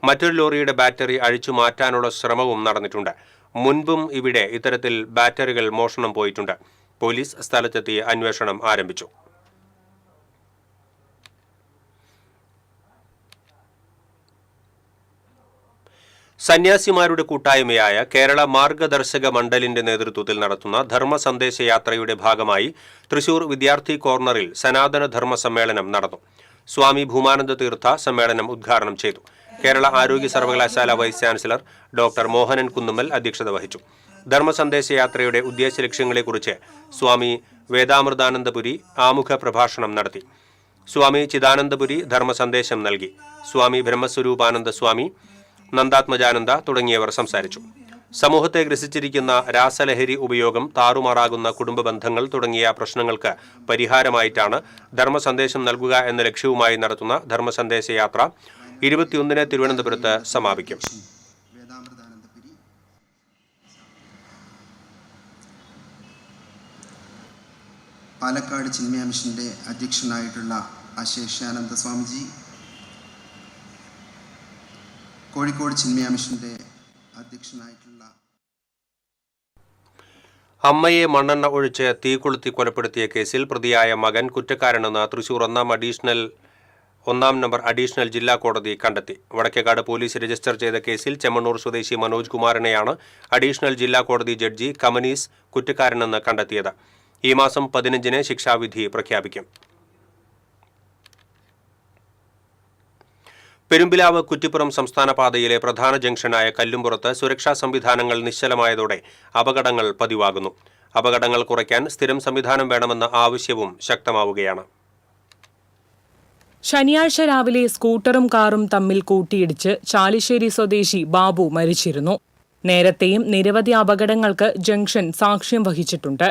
മറ്റൊരു ലോറിയുടെ ബാറ്ററി അഴിച്ചു മാറ്റാനുള്ള ശ്രമവും നടന്നിട്ടുണ്ട്. മുൻപും ഇവിടെ ഇത്തരത്തിൽ ബാറ്ററികൾ മോഷണം പോയിട്ടുണ്ട്. പോലീസ് സ്ഥലത്തെത്തി അന്വേഷണം ആരംഭിച്ചു. സന്യാസിമാരുടെ കൂട്ടായ്മയായ കേരള മാർഗദർശക മണ്ഡലിന്റെ നേതൃത്വത്തിൽ നടത്തുന്ന ധർമ്മ സന്ദേശയാത്രയുടെ ഭാഗമായി തൃശൂർ വിദ്യാർത്ഥി കോർണറിൽ സനാതന ധർമ്മ സമ്മേളനം നടന്നു. സ്വാമി ഭൂമാനന്ദ തീർത്ഥ സമ്മേളനം ഉദ്ഘാടനം ചെയ്തു. കേരള ആരോഗ്യ സർവകലാശാല vice chancellor doctor Mohanan Kunnummal അധ്യക്ഷത വഹിച്ചു. ധർമ്മ സന്ദേശയാത്രയുടെ ഉദ്ദേശ ലക്ഷ്യങ്ങളെക്കുറിച്ച് സ്വാമി വേദാമൃതാനന്ദപുരി ആമുഖ പ്രഭാഷണം നടത്തി. സ്വാമി ചിദാനന്ദപുരി ധർമ്മ സന്ദേശം നൽകി. സ്വാമി ബ്രഹ്മസ്വരൂപാനന്ദ സ്വാമി, നന്ദാത്മജാനന്ദ തുടങ്ങിയവർ സംസാരിച്ചു. സമൂഹത്തെ ഗ്രസിച്ചിരിക്കുന്ന രാസലഹരി ഉപയോഗം, താറുമാറാകുന്ന കുടുംബ ബന്ധങ്ങൾ തുടങ്ങിയ പ്രശ്നങ്ങൾക്ക് പരിഹാരമായിട്ടാണ് ധർമ്മ സന്ദേശം നൽകുക എന്ന ലക്ഷ്യവുമായി നടത്തുന്ന ധർമ്മ സന്ദേശയാത്ര 21-ന് തിരുവനന്തപുരത്ത് സമാപിക്കും. പാലക്കാട് ചിന്മയ മിഷന്റെ അധ്യക്ഷനായിട്ടുള്ള അശേഷാനന്ദ സ്വാമിജി, കോഴിക്കോട് ചിന്മയ മിഷന്റെ അധ്യക്ഷനായിട്ടുള്ള അമ്മയെ മണ്ണെണ്ണ ഒഴിച്ച് തീ കൊളുത്തി കൊലപ്പെടുത്തിയ കേസിൽ പ്രതിയായ മകൻ കുറ്റക്കാരനെന്ന് തൃശൂർ 1-ാം നമ്പർ അഡീഷണൽ ജില്ലാ കോടതി കണ്ടെത്തി. വടക്കേക്കാട് പോലീസ് രജിസ്റ്റർ ചെയ്ത കേസിൽ ചെമ്മണ്ണൂർ സ്വദേശി മനോജ് കുമാറിനെയാണ് അഡീഷണൽ ജില്ലാ കോടതി ജഡ്ജി കമനീസ് കുറ്റക്കാരനെന്ന് കണ്ടെത്തിയത്. ഈ മാസം 15-ന് ശിക്ഷാവിധി പ്രഖ്യാപിക്കും. പെരുമ്പിലാവ് കുറ്റിപ്പുറം സംസ്ഥാന പാതയിലെ പ്രധാന ജംഗ്ഷനായ കല്ലുംപുറത്ത് സുരക്ഷാ സംവിധാനങ്ങൾ നിശ്ചലമായതോടെ അപകടങ്ങൾ പതിവാകുന്നു. അപകടങ്ങൾ കുറയ്ക്കാൻ സ്ഥിരം സംവിധാനം വേണമെന്ന ആവശ്യവും ശക്തമാവുകയാണ്. ശനിയാഴ്ച രാവിലെ സ്കൂട്ടറും കാറും തമ്മിൽ കൂട്ടിയിടിച്ച് ചാലിശ്ശേരി സ്വദേശി ബാബു മരിച്ചിരുന്നു. നേരത്തെയും നിരവധി അപകടങ്ങൾക്ക് ജംഗ്ഷൻ സാക്ഷ്യം വഹിച്ചിട്ടുണ്ട്.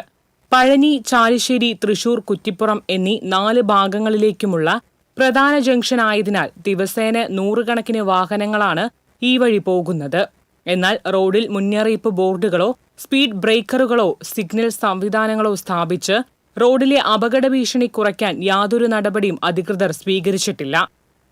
പഴനി, ചാലിശ്ശേരി, തൃശൂർ, കുറ്റിപ്പുറം എന്നീ 4 ഭാഗങ്ങളിലേക്കുമുള്ള പ്രധാന ജംഗ്ഷൻ ആയതിനാൽ ദിവസേന നൂറുകണക്കിന് വാഹനങ്ങളാണ് ഈ വഴി പോകുന്നത്. എന്നാൽ റോഡിൽ മുന്നറിയിപ്പ് ബോർഡുകളോ സ്പീഡ് ബ്രേക്കറുകളോ സിഗ്നൽ സംവിധാനങ്ങളോ സ്ഥാപിച്ച് റോഡിലെ അപകട ഭീഷണി കുറയ്ക്കാൻ യാതൊരു നടപടിയും അധികൃതർ സ്വീകരിച്ചിട്ടില്ല.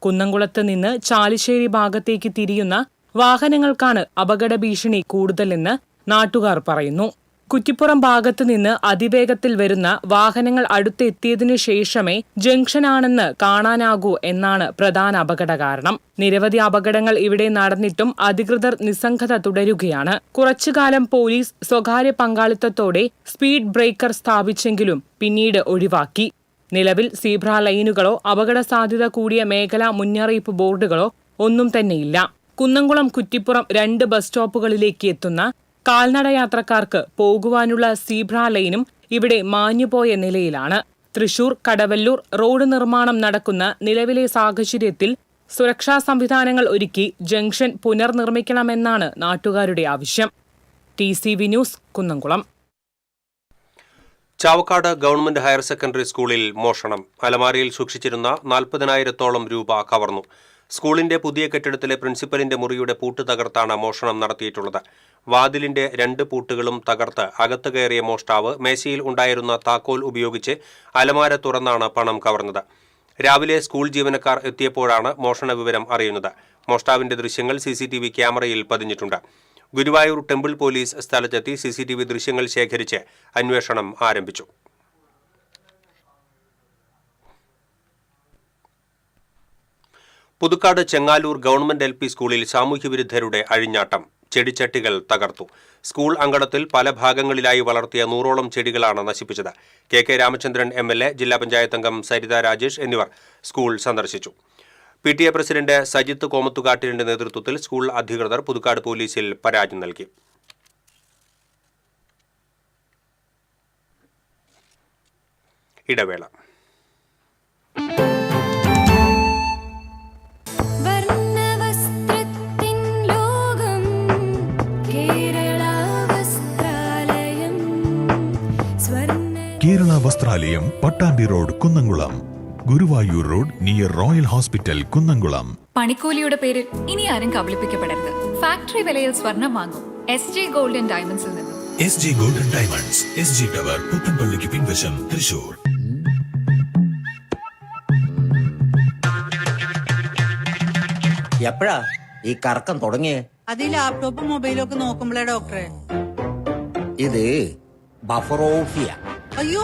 കുന്നംകുളത്ത് നിന്ന് ചാലിശ്ശേരി ഭാഗത്തേക്ക് തിരിയുന്ന വാഹനങ്ങൾക്കാണ് അപകട ഭീഷണി കൂടുതലെന്ന് നാട്ടുകാർ പറയുന്നു. കുറ്റിപ്പുറം ഭാഗത്ത് നിന്ന് അതിവേഗത്തിൽ വരുന്ന വാഹനങ്ങൾ അടുത്തെത്തിയതിനു ശേഷമേ ജംഗ്ഷനാണെന്ന് കാണാനാകൂ എന്നാണ് പ്രധാന അപകട കാരണം. നിരവധി അപകടങ്ങൾ ഇവിടെ നടന്നിട്ടും അധികൃതർ നിസ്സംഗത തുടരുകയാണ്. കുറച്ചുകാലം പോലീസ് സ്വകാര്യ പങ്കാളിത്തത്തോടെ സ്പീഡ് ബ്രേക്കർ സ്ഥാപിച്ചെങ്കിലും പിന്നീട് ഒഴിവാക്കി. നിലവിൽ സീബ്ര ലൈനുകളോ അപകട സാധ്യത കൂടിയ മേഖലാ മുന്നറിയിപ്പ് ബോർഡുകളോ ഒന്നും തന്നെയില്ല. കുന്നംകുളം കുറ്റിപ്പുറം 2 ബസ് സ്റ്റോപ്പുകളിലേക്ക് എത്തുന്ന കാൽനട യാത്രക്കാർക്ക് പോകുവാനുള്ള സീബ്ര ലൈനും ഇവിടെ മാഞ്ഞുപോയ നിലയിലാണ്. തൃശൂർ കടവല്ലൂർ റോഡ് നിർമ്മാണം നടക്കുന്ന നിലവിലെ സാഹചര്യത്തിൽ സുരക്ഷാ സംവിധാനങ്ങൾ ഒരുക്കി ജംഗ്ഷൻ പുനർനിർമ്മിക്കണമെന്നാണ് നാട്ടുകാരുടെ ആവശ്യം. TCV news, Kunnamkulam. Chavakkad government higher secondary സ്കൂളിൽ മോഷണം. അലമാരയിൽ സൂക്ഷിച്ചിരുന്ന 40,000-ഓളം രൂപ കവർന്നു. സ്കൂളിന്റെ പുതിയ കെട്ടിടത്തിലെ പ്രിൻസിപ്പലിന്റെ മുറിയുടെ പൂട്ട് തകർത്താണ് മോഷണം നടത്തിയിട്ടുള്ളത്. വാതിലിന്റെ 2 പൂട്ടുകളും തകർത്ത് അകത്ത് കയറിയ മോഷ്ടാവ് മേശയിൽ ഉണ്ടായിരുന്ന താക്കോൽ ഉപയോഗിച്ച് അലമാര തുറന്നാണ് പണം കവർന്നത്. രാവിലെ സ്കൂൾ ജീവനക്കാർ എത്തിയപ്പോഴാണ് മോഷണ വിവരം അറിയുന്നത്. മോഷ്ടാവിന്റെ ദൃശ്യങ്ങൾ CCTV ക്യാമറയിൽ പതിഞ്ഞിട്ടുണ്ട്. ഗുരുവായൂർ ടെമ്പിൾ പോലീസ് സ്ഥലത്തെത്തി CCTV ദൃശ്യങ്ങൾ ശേഖരിച്ച് അന്വേഷണം ആരംഭിച്ചു. പുതുക്കാട് ചെങ്ങാലൂർ ഗവൺമെന്റ് LP സ്കൂളിൽ സാമൂഹ്യവിരുദ്ധരുടെ അഴിഞ്ഞാട്ടം. ചെടിച്ചട്ടികൾ തകർത്തു. സ്കൂൾ അങ്കണത്തിൽ പല ഭാഗങ്ങളിലായി വളർത്തിയ 100ഓളം ചെടികളാണ് നശിപ്പിച്ചത്. KK രാമചന്ദ്രൻ MLA, ജില്ലാ പഞ്ചായത്ത് അംഗം സരിത രാജേഷ് എന്നിവർ സ്കൂൾ സന്ദർശിച്ചു. PTA പ്രസിഡന്റ് സജിത്ത് കോമത്തുകാട്ടിലിന്റെ നേതൃത്വത്തിൽ സ്കൂൾ അധികൃതർ പുതുക്കാട് പോലീസിൽ പരാതി നൽകി. ഇടവേള. Kerala Vastralayam, Pattambi road, Kunnamkulam. Guruvayur road near royal hospital, Kunnamkulam. പണിക്കൂലിയുടെ പേരിൽ ഇനി ആരും കബളിപ്പിക്കപ്പെടരുത്. ഫാക്ടറി വിലയിൽ സ്വർണം വാങ്ങും SG ഗോൾഡൻ ഡയമണ്ട്സിൽ നിന്നും. SG golden diamonds, SG tower, പുത്തൻപള്ളിക്ക് പിൻവശം, തൃശൂർ. എപ്പോഴാ ഈ കറക്കം തുടങ്ങിയേ? അത് ലാപ്ടോപ്പും മൊബൈലും ഒക്കെ നോക്കുമ്പോഴേ ഡോക്ടറെ. ഇത് ബഫറോഫിയ. അയ്യോ,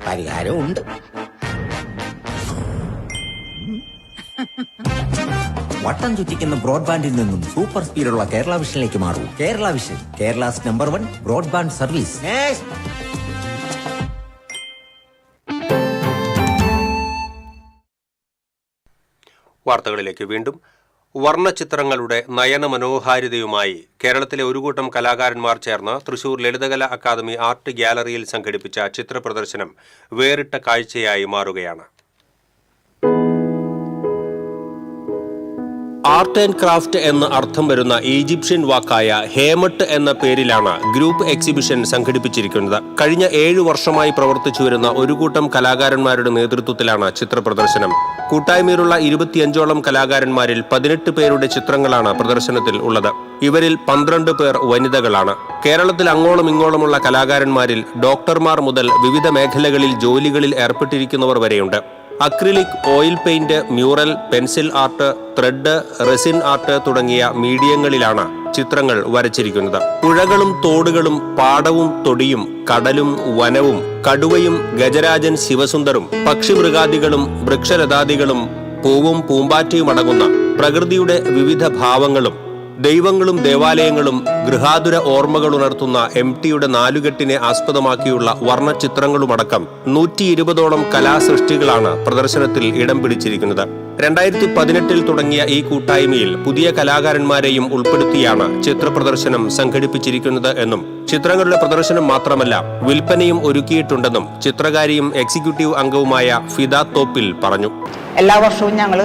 പരിഹാരം ഉണ്ട്. വട്ടം ചുറ്റിക്കുന്ന ബ്രോഡ്ബാൻഡിൽ നിന്നും സൂപ്പർ സ്പീഡുള്ള കേരള വിഷനിലേക്ക് മാറൂ. Kerala vision, Kerala's number 1 broadband service. വാർത്തകളിലേക്ക് വീണ്ടും. വർണ്ണചിത്രങ്ങളുടെ നയനമനോഹാരിതയുമായി കേരളത്തിലെ ഒരു കൂട്ടം കലാകാരന്മാർ ചേർന്ന് തൃശൂർ ലളിതകലാ അക്കാദമി ആർട്ട് ഗ്യാലറിയിൽ സംഘടിപ്പിച്ച ചിത്രപ്രദർശനം വേറിട്ട കാഴ്ചയായി മാറുകയാണ്. ആർട്ട് ആൻഡ് ക്രാഫ്റ്റ് എന്ന് അർത്ഥം വരുന്ന ഈജിപ്ഷ്യൻ വാക്കായ ഹേമട്ട് എന്ന പേരിലാണ് ഗ്രൂപ്പ് എക്സിബിഷൻ സംഘടിപ്പിച്ചിരിക്കുന്നത്. കഴിഞ്ഞ 7 വർഷമായി പ്രവർത്തിച്ചു വരുന്ന ഒരു കൂട്ടം കലാകാരന്മാരുടെ നേതൃത്വത്തിലാണ് ചിത്രപ്രദർശനം. കൂട്ടായ്മയിലുള്ള 25ഓളം കലാകാരന്മാരിൽ 18 പേരുടെ ചിത്രങ്ങളാണ് പ്രദർശനത്തിൽ ഉള്ളത്. ഇവരിൽ 12 പേർ വനിതകളാണ്. കേരളത്തിൽ അങ്ങോളം ഇങ്ങോളമുള്ള കലാകാരന്മാരിൽ ഡോക്ടർമാർ മുതൽ വിവിധ മേഖലകളിൽ ജോലികളിൽ ഏർപ്പെട്ടിരിക്കുന്നവർ വരെയുണ്ട്. Acrylic, oil paint, mural, pencil art, thread, resin art തുടങ്ങിയ മീഡിയങ്ങളിലാണ് ചിത്രങ്ങൾ വരച്ചിരിക്കുന്നത്. പുഴകളും തോടുകളും പാടവും തൊടിയും കടലും വനവും കടുവയും ഗജരാജൻ ശിവസുന്ദറും പക്ഷിമൃഗാദികളും വൃക്ഷലതാദികളും പൂവും പൂമ്പാറ്റയും അടങ്ങുന്ന പ്രകൃതിയുടെ വിവിധ ഭാവങ്ങളും ദൈവങ്ങളും ദേവാലയങ്ങളും ഗൃഹാതുര ഓർമ്മകളുണർത്തുന്ന MTയുടെ നാലുകെട്ടിനെ ആസ്പദമാക്കിയുള്ള വർണ്ണചിത്രങ്ങളുമടക്കം 120ഓളം കലാസൃഷ്ടികളാണ് പ്രദർശനത്തിൽ ഇടം പിടിച്ചിരിക്കുന്നത്. 2018 തുടങ്ങിയ ഈ കൂട്ടായ്മയിൽ പുതിയ കലാകാരന്മാരെയും ഉൾപ്പെടുത്തിയാണ് ചിത്രപ്രദർശനം സംഘടിപ്പിച്ചിരിക്കുന്നത് എന്നും ചിത്രങ്ങളുടെ പ്രദർശനം മാത്രമല്ല വിൽപ്പനയും ഒരുക്കിയിട്ടുണ്ടെന്നും ചിത്രകാരിയും എക്സിക്യൂട്ടീവ് അംഗവുമായ ഫിദ തോപ്പിൽ പറഞ്ഞു. എല്ലാ വർഷവും ഞങ്ങൾ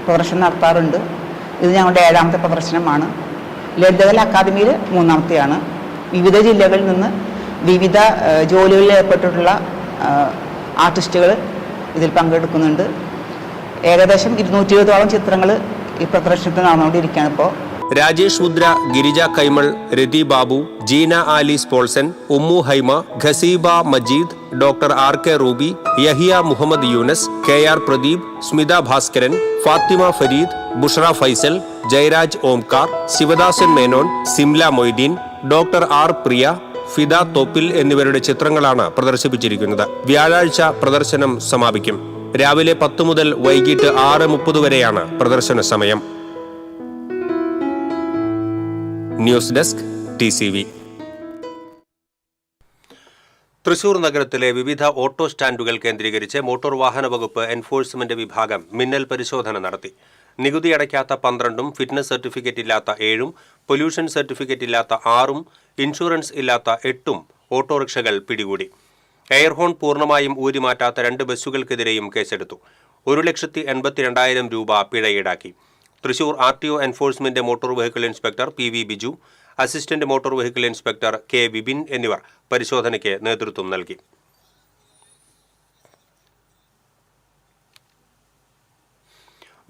പ്രദർശനം നടത്താറുണ്ട്. ഇത് ഞങ്ങളുടെ 7ാമത്തെ പ്രദർശനമാണ്. ലളിതകലാ അക്കാദമിയിൽ 3ാമത്തെയാണ്. വിവിധ ജില്ലകളിൽ നിന്ന് വിവിധ ജോലികളിൽ ഏർപ്പെട്ടിട്ടുള്ള ആർട്ടിസ്റ്റുകൾ ഇതിൽ പങ്കെടുക്കുന്നുണ്ട്. ഏകദേശം 220ഓളം ചിത്രങ്ങൾ ഈ പ്രദർശനത്തിൽ നടന്നുകൊണ്ടിരിക്കുകയാണ് ഇപ്പോൾ. Rajesh Mudra, Girija Kaimal, Rathi Babu, Jeena Alice Paulson, Ummu Haima, Khaseeba Majeed, doctor RK Ruby, Yahiya Muhammad Yunus, KR Pradeep, Smitha Bhaskaran, Fathima Fareed, Bushra Faisal, Jayaraj Omkar, Sivadasan Menon, Simla Moideen, doctor R Priya, Fida Thoppil എന്നിവരുടെ ചിത്രങ്ങളാണ് പ്രദർശിപ്പിച്ചിരിക്കുന്നത്. വ്യാഴാഴ്ച പ്രദർശനം സമാപിക്കും. രാവിലെ 10 മുതൽ വൈകിട്ട് 6:30 വരെയാണ് പ്രദർശന സമയം. News desk TCV. തൃശൂർ നഗരത്തിലെ വിവിധ ഓട്ടോ സ്റ്റാൻഡുകൾ കേന്ദ്രീകരിച്ച് മോട്ടോർ വാഹന വകുപ്പ് എൻഫോഴ്സ്മെന്റ് വിഭാഗം മിന്നൽ പരിശോധന നടത്തി. നികുതി അടയ്ക്കാത്ത 12ഉം ഫിറ്റ്നസ് സർട്ടിഫിക്കറ്റ് ഇല്ലാത്ത 7ഉം പൊല്യൂഷൻ സർട്ടിഫിക്കറ്റ് ഇല്ലാത്ത 6ഉം ഇൻഷുറൻസ് ഇല്ലാത്ത 8ഉം ഓട്ടോറിക്ഷകൾ പിടികൂടി. എയർഹോൺ പൂർണ്ണമായും ഊരിമാറ്റാത്ത 2 ബസ്സുകൾക്കെതിരെയും കേസെടുത്തു. 1,82,000 രൂപ പിഴ ഈടാക്കി. Thrissur RTO enforcement motor vehicle inspector PV Biju, assistant motor vehicle inspector K Vipin എന്നിവർ പരിശോധനയ്ക്ക് നേതൃത്വം നൽകി.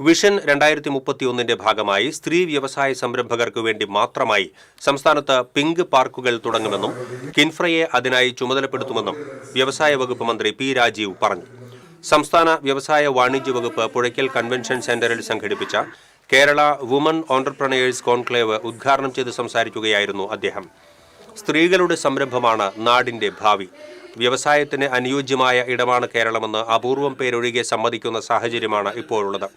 വിഷൻ 2031 ഭാഗമായി സ്ത്രീ വ്യവസായ സംരംഭകർക്ക് വേണ്ടി മാത്രമായി സംസ്ഥാനത്ത് പിങ്ക് പാർക്കുകൾ തുടങ്ങുമെന്നും കിൻഫ്രയെ അതിനായി ചുമതലപ്പെടുത്തുമെന്നും വ്യവസായ വകുപ്പ് മന്ത്രി P രാജീവ് പറഞ്ഞു. സംസ്ഥാന വ്യവസായ വാണിജ്യ വകുപ്പ് പുഴയ്ക്കൽ കൺവെൻഷൻ സെന്ററിൽ സംഘടിപ്പിച്ച കേരള വുമൺ ഓൺടർപ്രണേഴ്സ് കോൺക്ലേവ് ഉദ്ഘാടനം ചെയ്ത് സംസാരിക്കുകയായിരുന്നു അദ്ദേഹം. സ്ത്രീകളുടെ സംരംഭമാണ് നാടിന്റെ ഭാവി. വ്യവസായത്തിന് അനുയോജ്യമായ ഇടമാണ് കേരളമെന്ന് അപൂർവം പേരൊഴികെ സമ്മതിക്കുന്ന സാഹചര്യമാണ് ഇപ്പോഴുള്ളത്.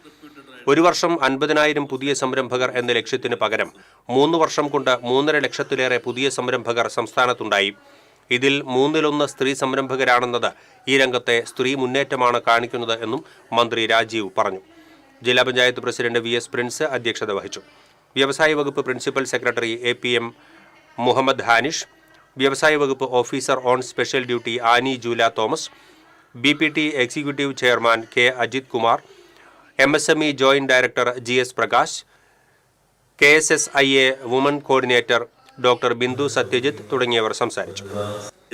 ഒരു വർഷം 50,000 പുതിയ സംരംഭകർ എന്ന ലക്ഷ്യത്തിന് പകരം 3 വർഷം കൊണ്ട് 3.5 ലക്ഷത്തിലേറെ പുതിയ സംരംഭകർ സംസ്ഥാനത്തുണ്ടായി. ഇതിൽ 1/3 സ്ത്രീ സംരംഭകരാണെന്നത് ഈ രംഗത്തെ സ്ത്രീ മുന്നേറ്റമാണ് കാണിക്കുന്നത് എന്നും മന്ത്രി രാജീവ് പറഞ്ഞു. ജില്ലാ പഞ്ചായത്ത് പ്രസിഡന്റ് VS പ്രിൻസ് അധ്യക്ഷത വഹിച്ചു. വ്യവസായ വകുപ്പ് principal secretary APM Muhammad Hanish, വ്യവസായ വകുപ്പ് officer on special duty Annie Jula Thomas, BPT executive chairman K Ajith Kumar, MSME joint director GS Prakash, KSSIA woman coordinator doctor Bindu Satyajith തുടങ്ങിയവർ സംസാരിച്ചു.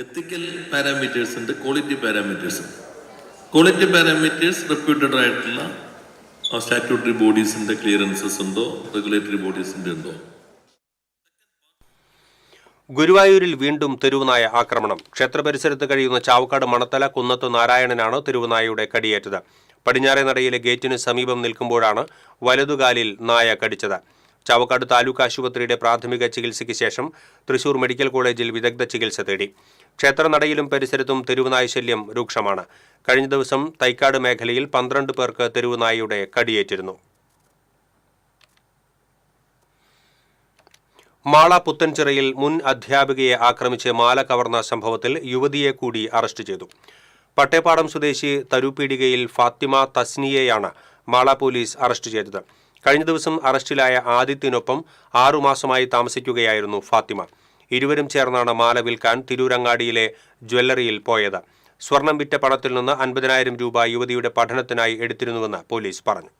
എത്തിക്കൽ പാരാമീറ്റേഴ്സ് ഉണ്ട്, ക്വാളിറ്റി പാരാമീറ്റേഴ്സ് ഉണ്ട്. ക്വാളിറ്റി പാരാമീറ്റേഴ്സ് റെപ്യൂട്ടഡ് ആയിട്ടുള്ള സ്റ്റാറ്റ്യൂട്ടറി ബോഡീസിന്റെ ക്ലിയറൻസസ് ഉണ്ടോ, റെഗുലേറ്ററി ബോഡീസിന്റെ ഉണ്ടോ. ഗുരുവായൂരിൽ വീണ്ടും തെരുവുനായ ആക്രമണം. ക്ഷേത്ര പരിസരത്ത് കഴിയുന്ന ചാവക്കാട് മണത്തല കുന്നത്ത് നാരായണനാണ് തെരുവുനായയുടെ കടിയേറ്റത്. പടിഞ്ഞാറേ നടയിലെ ഗേറ്റിന് സമീപം നിൽക്കുമ്പോഴാണ് വലതുകാലിൽ നായ കടിച്ചത്. ചാവക്കാട് താലൂക്ക് ആശുപത്രിയുടെ പ്രാഥമിക ചികിത്സയ്ക്ക് ശേഷം തൃശൂർ മെഡിക്കൽ കോളേജിൽ വിദഗ്ധ ചികിത്സ തേടി. ക്ഷേത്രനടയിലും പരിസരത്തും തെരുവുനായ ശല്യം രൂക്ഷമാണ്. കഴിഞ്ഞ ദിവസം തൈക്കാട് മേഖലയിൽ 12 പേർക്ക് തെരുവുനായയുടെ കടിയേറ്റിരുന്നു. മാള പുത്തൻചിറയിൽ മുൻ അധ്യാപികയെ ആക്രമിച്ച് മാല കവർന്ന സംഭവത്തിൽ യുവതിയെ കൂടി അറസ്റ്റ് ചെയ്തു. പട്ടേപ്പാടം സ്വദേശി തരുപീടികയിൽ ഫാത്തിമ തസ്നിയെയാണ് മാള പോലീസ് അറസ്റ്റ് ചെയ്തത്. കഴിഞ്ഞ ദിവസം അറസ്റ്റിലായ ആദിത്യനൊപ്പം 6 മാസമായി താമസിക്കുകയായിരുന്നു ഫാത്തിമ. ഇരുവരും ചേർന്നാണ് മാല വിൽക്കാൻ തിരൂരങ്ങാടിയിലെ ജ്വല്ലറിയിൽ പോയത്. സ്വർണം വിറ്റ പണത്തിൽ നിന്ന് 50,000 രൂപ യുവതിയുടെ പഠനത്തിനായി എടുത്തിരുന്നുവെന്ന് പോലീസ് പറഞ്ഞു.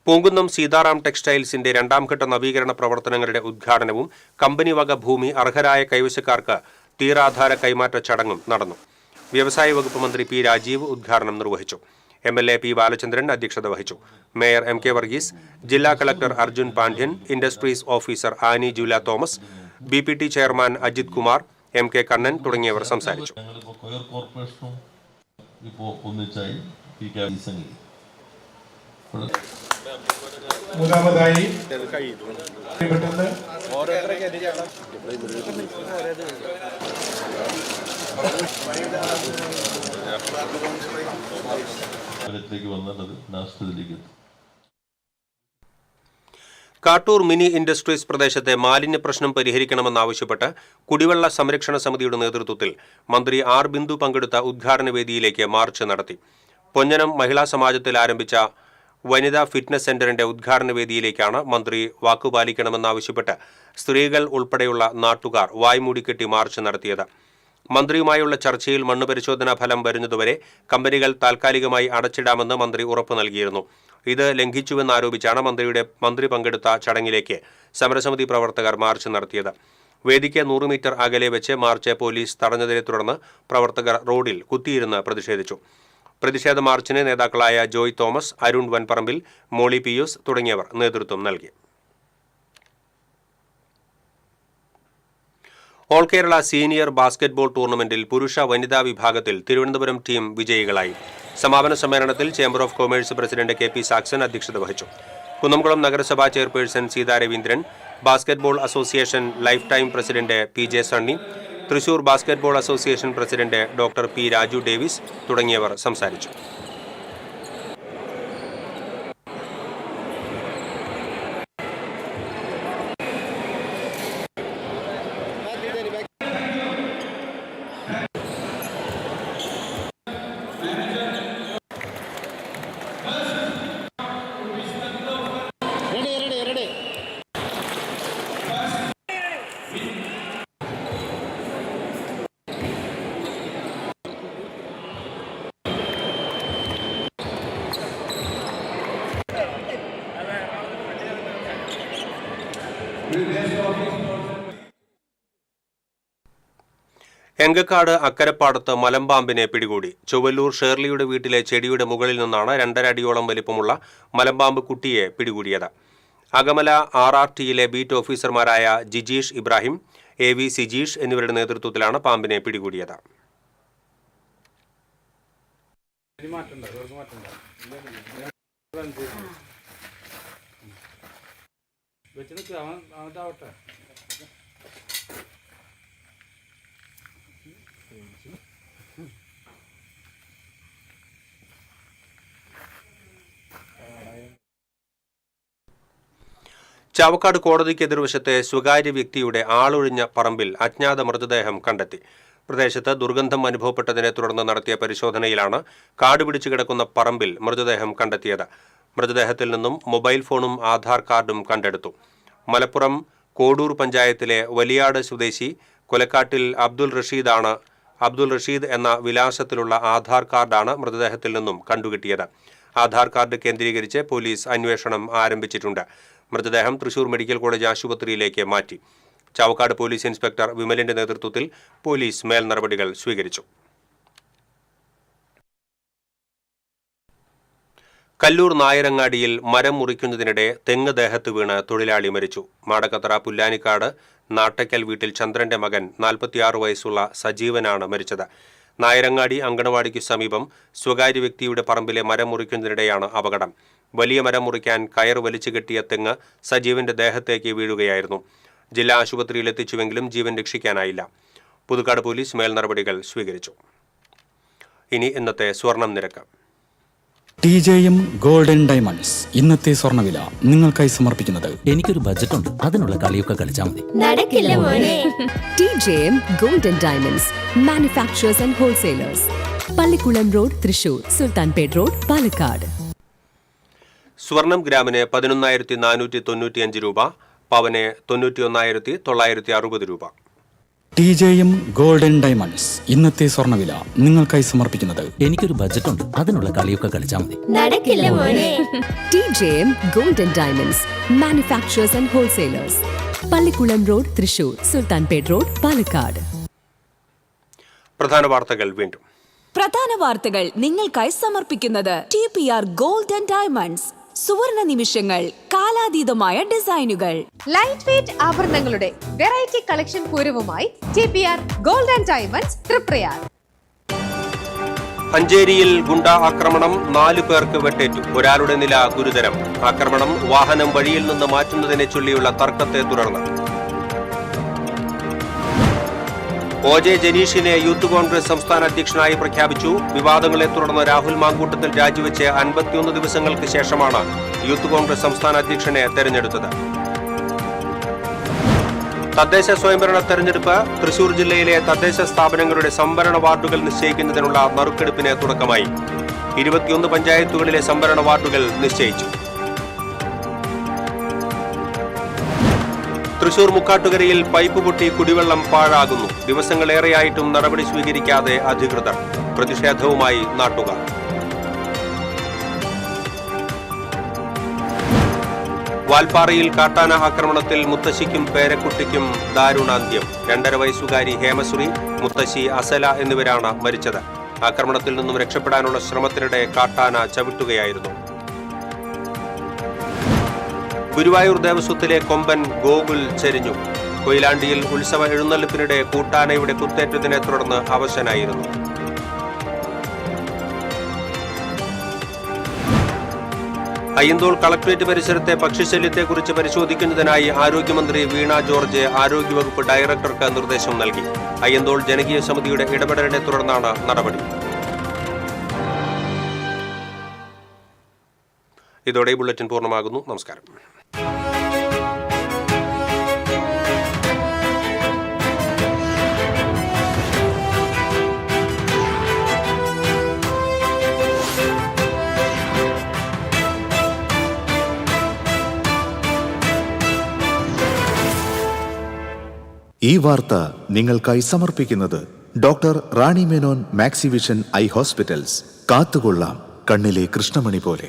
പൂങ്കുന്നം സീതാറാം ടെക്സ്റ്റൈൽസിന്റെ 2ാം ഘട്ട നവീകരണ പ്രവർത്തനങ്ങളുടെ ഉദ്ഘാടനവും കമ്പനി വക ഭൂമി അർഹരായ കൈവശക്കാർക്ക് തീരാധാര കൈമാറ്റ ചടങ്ങും നടന്നു. വ്യവസായ വകുപ്പ് മന്ത്രി P രാജീവ് ഉദ്ഘാടനം നിർവഹിച്ചു. MLA P ബാലചന്ദ്രൻ അധ്യക്ഷത വഹിച്ചു. മേയർ MK വർഗീസ്, ജില്ലാ collector Arjun Pandian, industries officer Annie Jula Thomas, BPT chairman Ajith Kumar, MK Kannan തുടങ്ങിയവർ സംസാരിച്ചു. മൂന്നാമതായി കാട്ടൂർ മിനി ഇൻഡസ്ട്രീസ് പ്രദേശത്തെ മാലിന്യ പ്രശ്നം പരിഹരിക്കണമെന്നാവശ്യപ്പെട്ട് കുടിവെള്ള സംരക്ഷണ സമിതിയുടെ നേതൃത്വത്തിൽ മന്ത്രി R ബിന്ദു പങ്കെടുത്ത ഉദ്ഘാടന വേദിയിലേക്ക് മാർച്ച് നടത്തി. പൊന്നനം മഹിളാ സമാജത്തിൽ ആരംഭിച്ച വനിതാ ഫിറ്റ്നസ് സെന്ററിന്റെ ഉദ്ഘാടന വേദിയിലേക്കാണ് മന്ത്രി വാക്കുപാലിക്കണമെന്നാവശ്യപ്പെട്ട് സ്ത്രീകൾ ഉൾപ്പെടെയുള്ള നാട്ടുകാർ വായ്മൂടിക്കെട്ടി മാർച്ച് നടത്തിയത്. മന്ത്രിയുമായുള്ള ചർച്ചയിൽ മണ്ണ് പരിശോധനാ ഫലം വരുന്നതുവരെ കമ്പനികൾ താൽക്കാലികമായി അടച്ചിടാമെന്ന് മന്ത്രി ഉറപ്പു നൽകിയിരുന്നു. ഇത് ലംഘിച്ചുവെന്നാരോപിച്ചാണ് മന്ത്രി പങ്കെടുത്ത ചടങ്ങിലേക്ക് സമരസമിതി പ്രവർത്തകർ മാർച്ച് നടത്തിയത്. വേദിക്ക് 100 മീറ്റർ അകലെ വെച്ച് മാർച്ച് പോലീസ് തടഞ്ഞതിനെ തുടർന്ന് പ്രവർത്തകർ റോഡിൽ കുത്തിയിരുന്ന് പ്രതിഷേധിച്ചു. പ്രതിഷേധ മാർച്ചിന് നേതാക്കളായ ജോയ് തോമസ്, അരുൺ വൻപറമ്പിൽ, മോളി പിയൂസ് തുടങ്ങിയവർ നേതൃത്വം നൽകി. ഓൾ കേരള സീനിയർ ബാസ്കറ്റ്ബോൾ ടൂർണമെന്റിൽ പുരുഷ വനിതാ വിഭാഗത്തിൽ തിരുവനന്തപുരം ടീം വിജയികളായി. സമാപന സമ്മേളനത്തിൽ chamber of commerce president K P Saxon അധ്യക്ഷത വഹിച്ചു. കുന്നംകുളം നഗരസഭാ chairperson Seetha Raveendran, basketball association life time president P J Sunny, Thrissur basketball association president doctor P Raju Davis തുടങ്ങിയവർ സംസാരിച്ചു. എങ്കക്കാട് അക്കരപ്പാടത്ത് മലമ്പാമ്പിനെ പിടികൂടി. ചൊവ്വല്ലൂർ ഷേർലിയുടെ വീട്ടിലെ ചെടിയുടെ മുകളിൽ നിന്നാണ് 2.5 അടിയോളം വലിപ്പമുള്ള മലമ്പാമ്പ് കുട്ടിയെ പിടികൂടിയത്. അകമല RRTയിലെ ബീറ്റ് ഓഫീസർമാരായ ജിജീഷ് ഇബ്രാഹിം, AV സിജീഷ് എന്നിവരുടെ നേതൃത്വത്തിലാണ് പാമ്പിനെ പിടികൂടിയത്. ചാവക്കാട് കോടതിക്ക് എതിർവശത്തെ സ്വകാര്യ വ്യക്തിയുടെ ആളൊഴിഞ്ഞ പറമ്പിൽ അജ്ഞാത മൃതദേഹം കണ്ടെത്തി. പ്രദേശത്ത് ദുർഗന്ധം അനുഭവപ്പെട്ടതിനെ തുടർന്ന് നടത്തിയ പരിശോധനയിലാണ് കാടുപിടിച്ചു കിടക്കുന്ന പറമ്പിൽ മൃതദേഹം കണ്ടെത്തിയത്. മൃതദേഹത്തിൽ നിന്നും മൊബൈൽ ഫോണും ആധാർ കാർഡും കണ്ടെടുത്തു. മലപ്പുറം കോഡൂർ പഞ്ചായത്തിലെ വലിയാട് സ്വദേശി കൊലക്കാട്ടിൽ അബ്ദുൾ റഷീദ് എന്ന വിലാസത്തിലുള്ള ആധാർ കാർഡാണ് മൃതദേഹത്തിൽ നിന്നും കണ്ടുകിട്ടിയത്. ആധാർ കാർഡ് കേന്ദ്രീകരിച്ച് പോലീസ് അന്വേഷണം ആരംഭിച്ചിട്ടുണ്ട്. മൃതദേഹം തൃശൂർ മെഡിക്കൽ കോളേജ് ആശുപത്രിയിലേക്ക് മാറ്റി. ചാവക്കാട് പോലീസ് ഇൻസ്പെക്ടർ വിമലിന്റെ നേതൃത്വത്തിൽ പോലീസ് മേൽ നടപടികൾ സ്വീകരിച്ചു. കല്ലൂർ നായരങ്ങാടിയിൽ മരം മുറിക്കുന്നതിനിടെ തെങ്ങ് ദേഹത്ത് വീണ് തൊഴിലാളി മരിച്ചു. മാടക്കത്തറ പുല്ലാനിക്കാട് നാട്ടക്കൽ വീട്ടിൽ ചന്ദ്രന്റെ മകൻ 46 വയസ്സുള്ള സജീവനാണ് മരിച്ചത്. നായരങ്ങാടി അങ്കണവാടിക്ക് സമീപം സ്വകാര്യ വ്യക്തിയുടെ പറമ്പിലെ മരം മുറിക്കുന്നതിനിടെയാണ് അപകടം. വലിയ മരം മുറിക്കാൻ കയർ വലിച്ചു കെട്ടിയ തെങ്ങ് സജീവന്റെ ദേഹത്തേക്ക് വീഴുകയായിരുന്നു. ജില്ലാ ആശുപത്രിയിൽ എത്തിച്ചുവെങ്കിലും ജീവൻ രക്ഷിക്കാനായില്ല. പുതുക്കാട് പോലീസ് മേൽ നടപടികൾ സ്വീകരിച്ചു. ഇനി ഇന്നത്തെ സ്വർണം നിരക്ക്. TJM ഗോൾഡൻ ഡയമണ്ട്സ് ഇന്നത്തെ സ്വർണ്ണവില നിങ്ങൾക്കായി സമർപ്പിക്കുന്നത്. എനിക്കൊരു ബജറ്റ് ഉണ്ട്, അതിനുള്ള കളിയൊക്കെ കളിച്ചാൽ മതി. നടക്കില്ല മോനെ. TJM golden diamonds manufacturers and wholesalers, Pallikulam road, Thrissur, Sultanpet road, Palakkad. സ്വർണം ഗ്രാമിന് 11,495 രൂപ, പവന് 91,960 രൂപ. TJM ഗോൾഡൻ ഡയമണ്ട്സ് ഇന്നത്തെ സ്വർണ്ണവില നിങ്ങൾക്കായി സമർപ്പിക്കുന്നത്. എനിക്കൊരു ബജറ്റ് ഉണ്ട്, അതിനുള്ള കളിയൊക്കെ കളിച്ചാൽ മതി. നടക്കില്ല മോനെ. TJM golden diamonds manufacturers and wholesalers, Pallikulam road, Thrissur, Sultanpet road, Palakkad. പ്രധാന വാർത്തകൾ വീണ്ടും. പ്രധാന വാർത്തകൾ നിങ്ങൾക്കായി സമർപ്പിക്കുന്നത് TPR ഗോൾഡൻ ഡയമണ്ട്സ്. സുവർണ നിമിഷങ്ങൾ, കാലാതീതമായ ഡിസൈനുകൾ. ലൈറ്റ് വെയ്റ്റ് ആഭരണങ്ങളുടെ വെറൈറ്റി കളക്ഷൻ പൂരവുമായി TPR ഗോൾഡൻ ഡയമണ്ട്സ് തൃപ്രയാർ. അഞ്ചേരിയിൽ ഗുണ്ടാ ആക്രമണം, 4 പേർക്ക് വെട്ടേറ്റു. ഒരാളുടെ നില ഗുരുതരം. ആക്രമണം വാഹനം വഴിയിൽ നിന്ന് മാറ്റുന്നതിനെ ചൊല്ലിയുള്ള തർക്കത്തെ തുടർന്ന്. OJ ജനീഷിനെ യൂത്ത് കോൺഗ്രസ് സംസ്ഥാന അധ്യക്ഷനായി പ്രഖ്യാപിച്ചു. വിവാദങ്ങളെ തുടർന്ന് രാഹുൽ മാങ്കൂട്ടത്തിൽ രാജിവെച്ച് 51 ദിവസങ്ങൾക്ക് ശേഷമാണ് യൂത്ത് കോൺഗ്രസ് സംസ്ഥാന അധ്യക്ഷനെ തെരഞ്ഞെടുത്തത്. തദ്ദേശ സ്വയംഭരണ തെരഞ്ഞെടുപ്പ്. തൃശൂർ ജില്ലയിലെ തദ്ദേശ സ്ഥാപനങ്ങളുടെ സംവരണ വാർഡുകൾ നിശ്ചയിക്കുന്നതിനുള്ള നറുക്കെടുപ്പിന് തുടക്കമായി. 21 പഞ്ചായത്തുകളിലെ സംവരണ വാർഡുകൾ നിശ്ചയിച്ചു. തൃശൂർ മുക്കാട്ടുകരയിൽ പൈപ്പ് പൊട്ടി കുടിവെള്ളം പാഴാകുന്നു. ദിവസങ്ങളേറെയായിട്ടും നടപടി സ്വീകരിക്കാതെ അധികൃതർ. പ്രതിഷേധവുമായി നാട്ടുകാർ. വാൽപ്പാറയിൽ കാട്ടാന ആക്രമണത്തിൽ മുത്തശ്ശിക്കും പേരക്കുട്ടിക്കും ദാരുണാന്ത്യം. 2.5 വയസ്സുകാരി ഹേമശ്രീ, മുത്തശ്ശി അസല എന്നിവരാണ് മരിച്ചത്. ആക്രമണത്തിൽ നിന്നും രക്ഷപ്പെടാനുള്ള ശ്രമത്തിനിടെ കാട്ടാന ചവിട്ടുകയായിരുന്നു. ഗുരുവായൂർ ദേവസ്വത്തിലെ കൊമ്പൻ ഗോകുൽ ചെരിഞ്ഞു. കൊയിലാണ്ടിയിൽ ഉത്സവ എഴുന്നള്ളിപ്പിനിടെ കൂട്ടാനയുടെ കുത്തേറ്റതിനെ തുടർന്ന് അവശനായിരുന്നു. അയ്യന്തോൾ കളക്ടറേറ്റ് പരിസരത്തെ പക്ഷിശല്യത്തെക്കുറിച്ച് പരിശോധിക്കുന്നതിനായി ആരോഗ്യമന്ത്രി വീണ ജോർജ് ആരോഗ്യവകുപ്പ് ഡയറക്ടർക്ക് നിർദ്ദേശം നൽകി. അയ്യന്തോൾ ജനകീയ സമിതിയുടെ ഇടപെടലിനെ തുടർന്നാണ് നടപടി. ഇതോടെ ബുള്ളറ്റിൻ പൂർണ്ണമാകുന്നു. നമസ്കാരം. ഈ വാർത്ത നിങ്ങൾക്കായി സമർപ്പിക്കുന്നത് doctor Rani Menon Maxivision I hospitals. കാത്തുകൊള്ളാം കണ്ണിലെ കൃഷ്ണമണി പോലെ.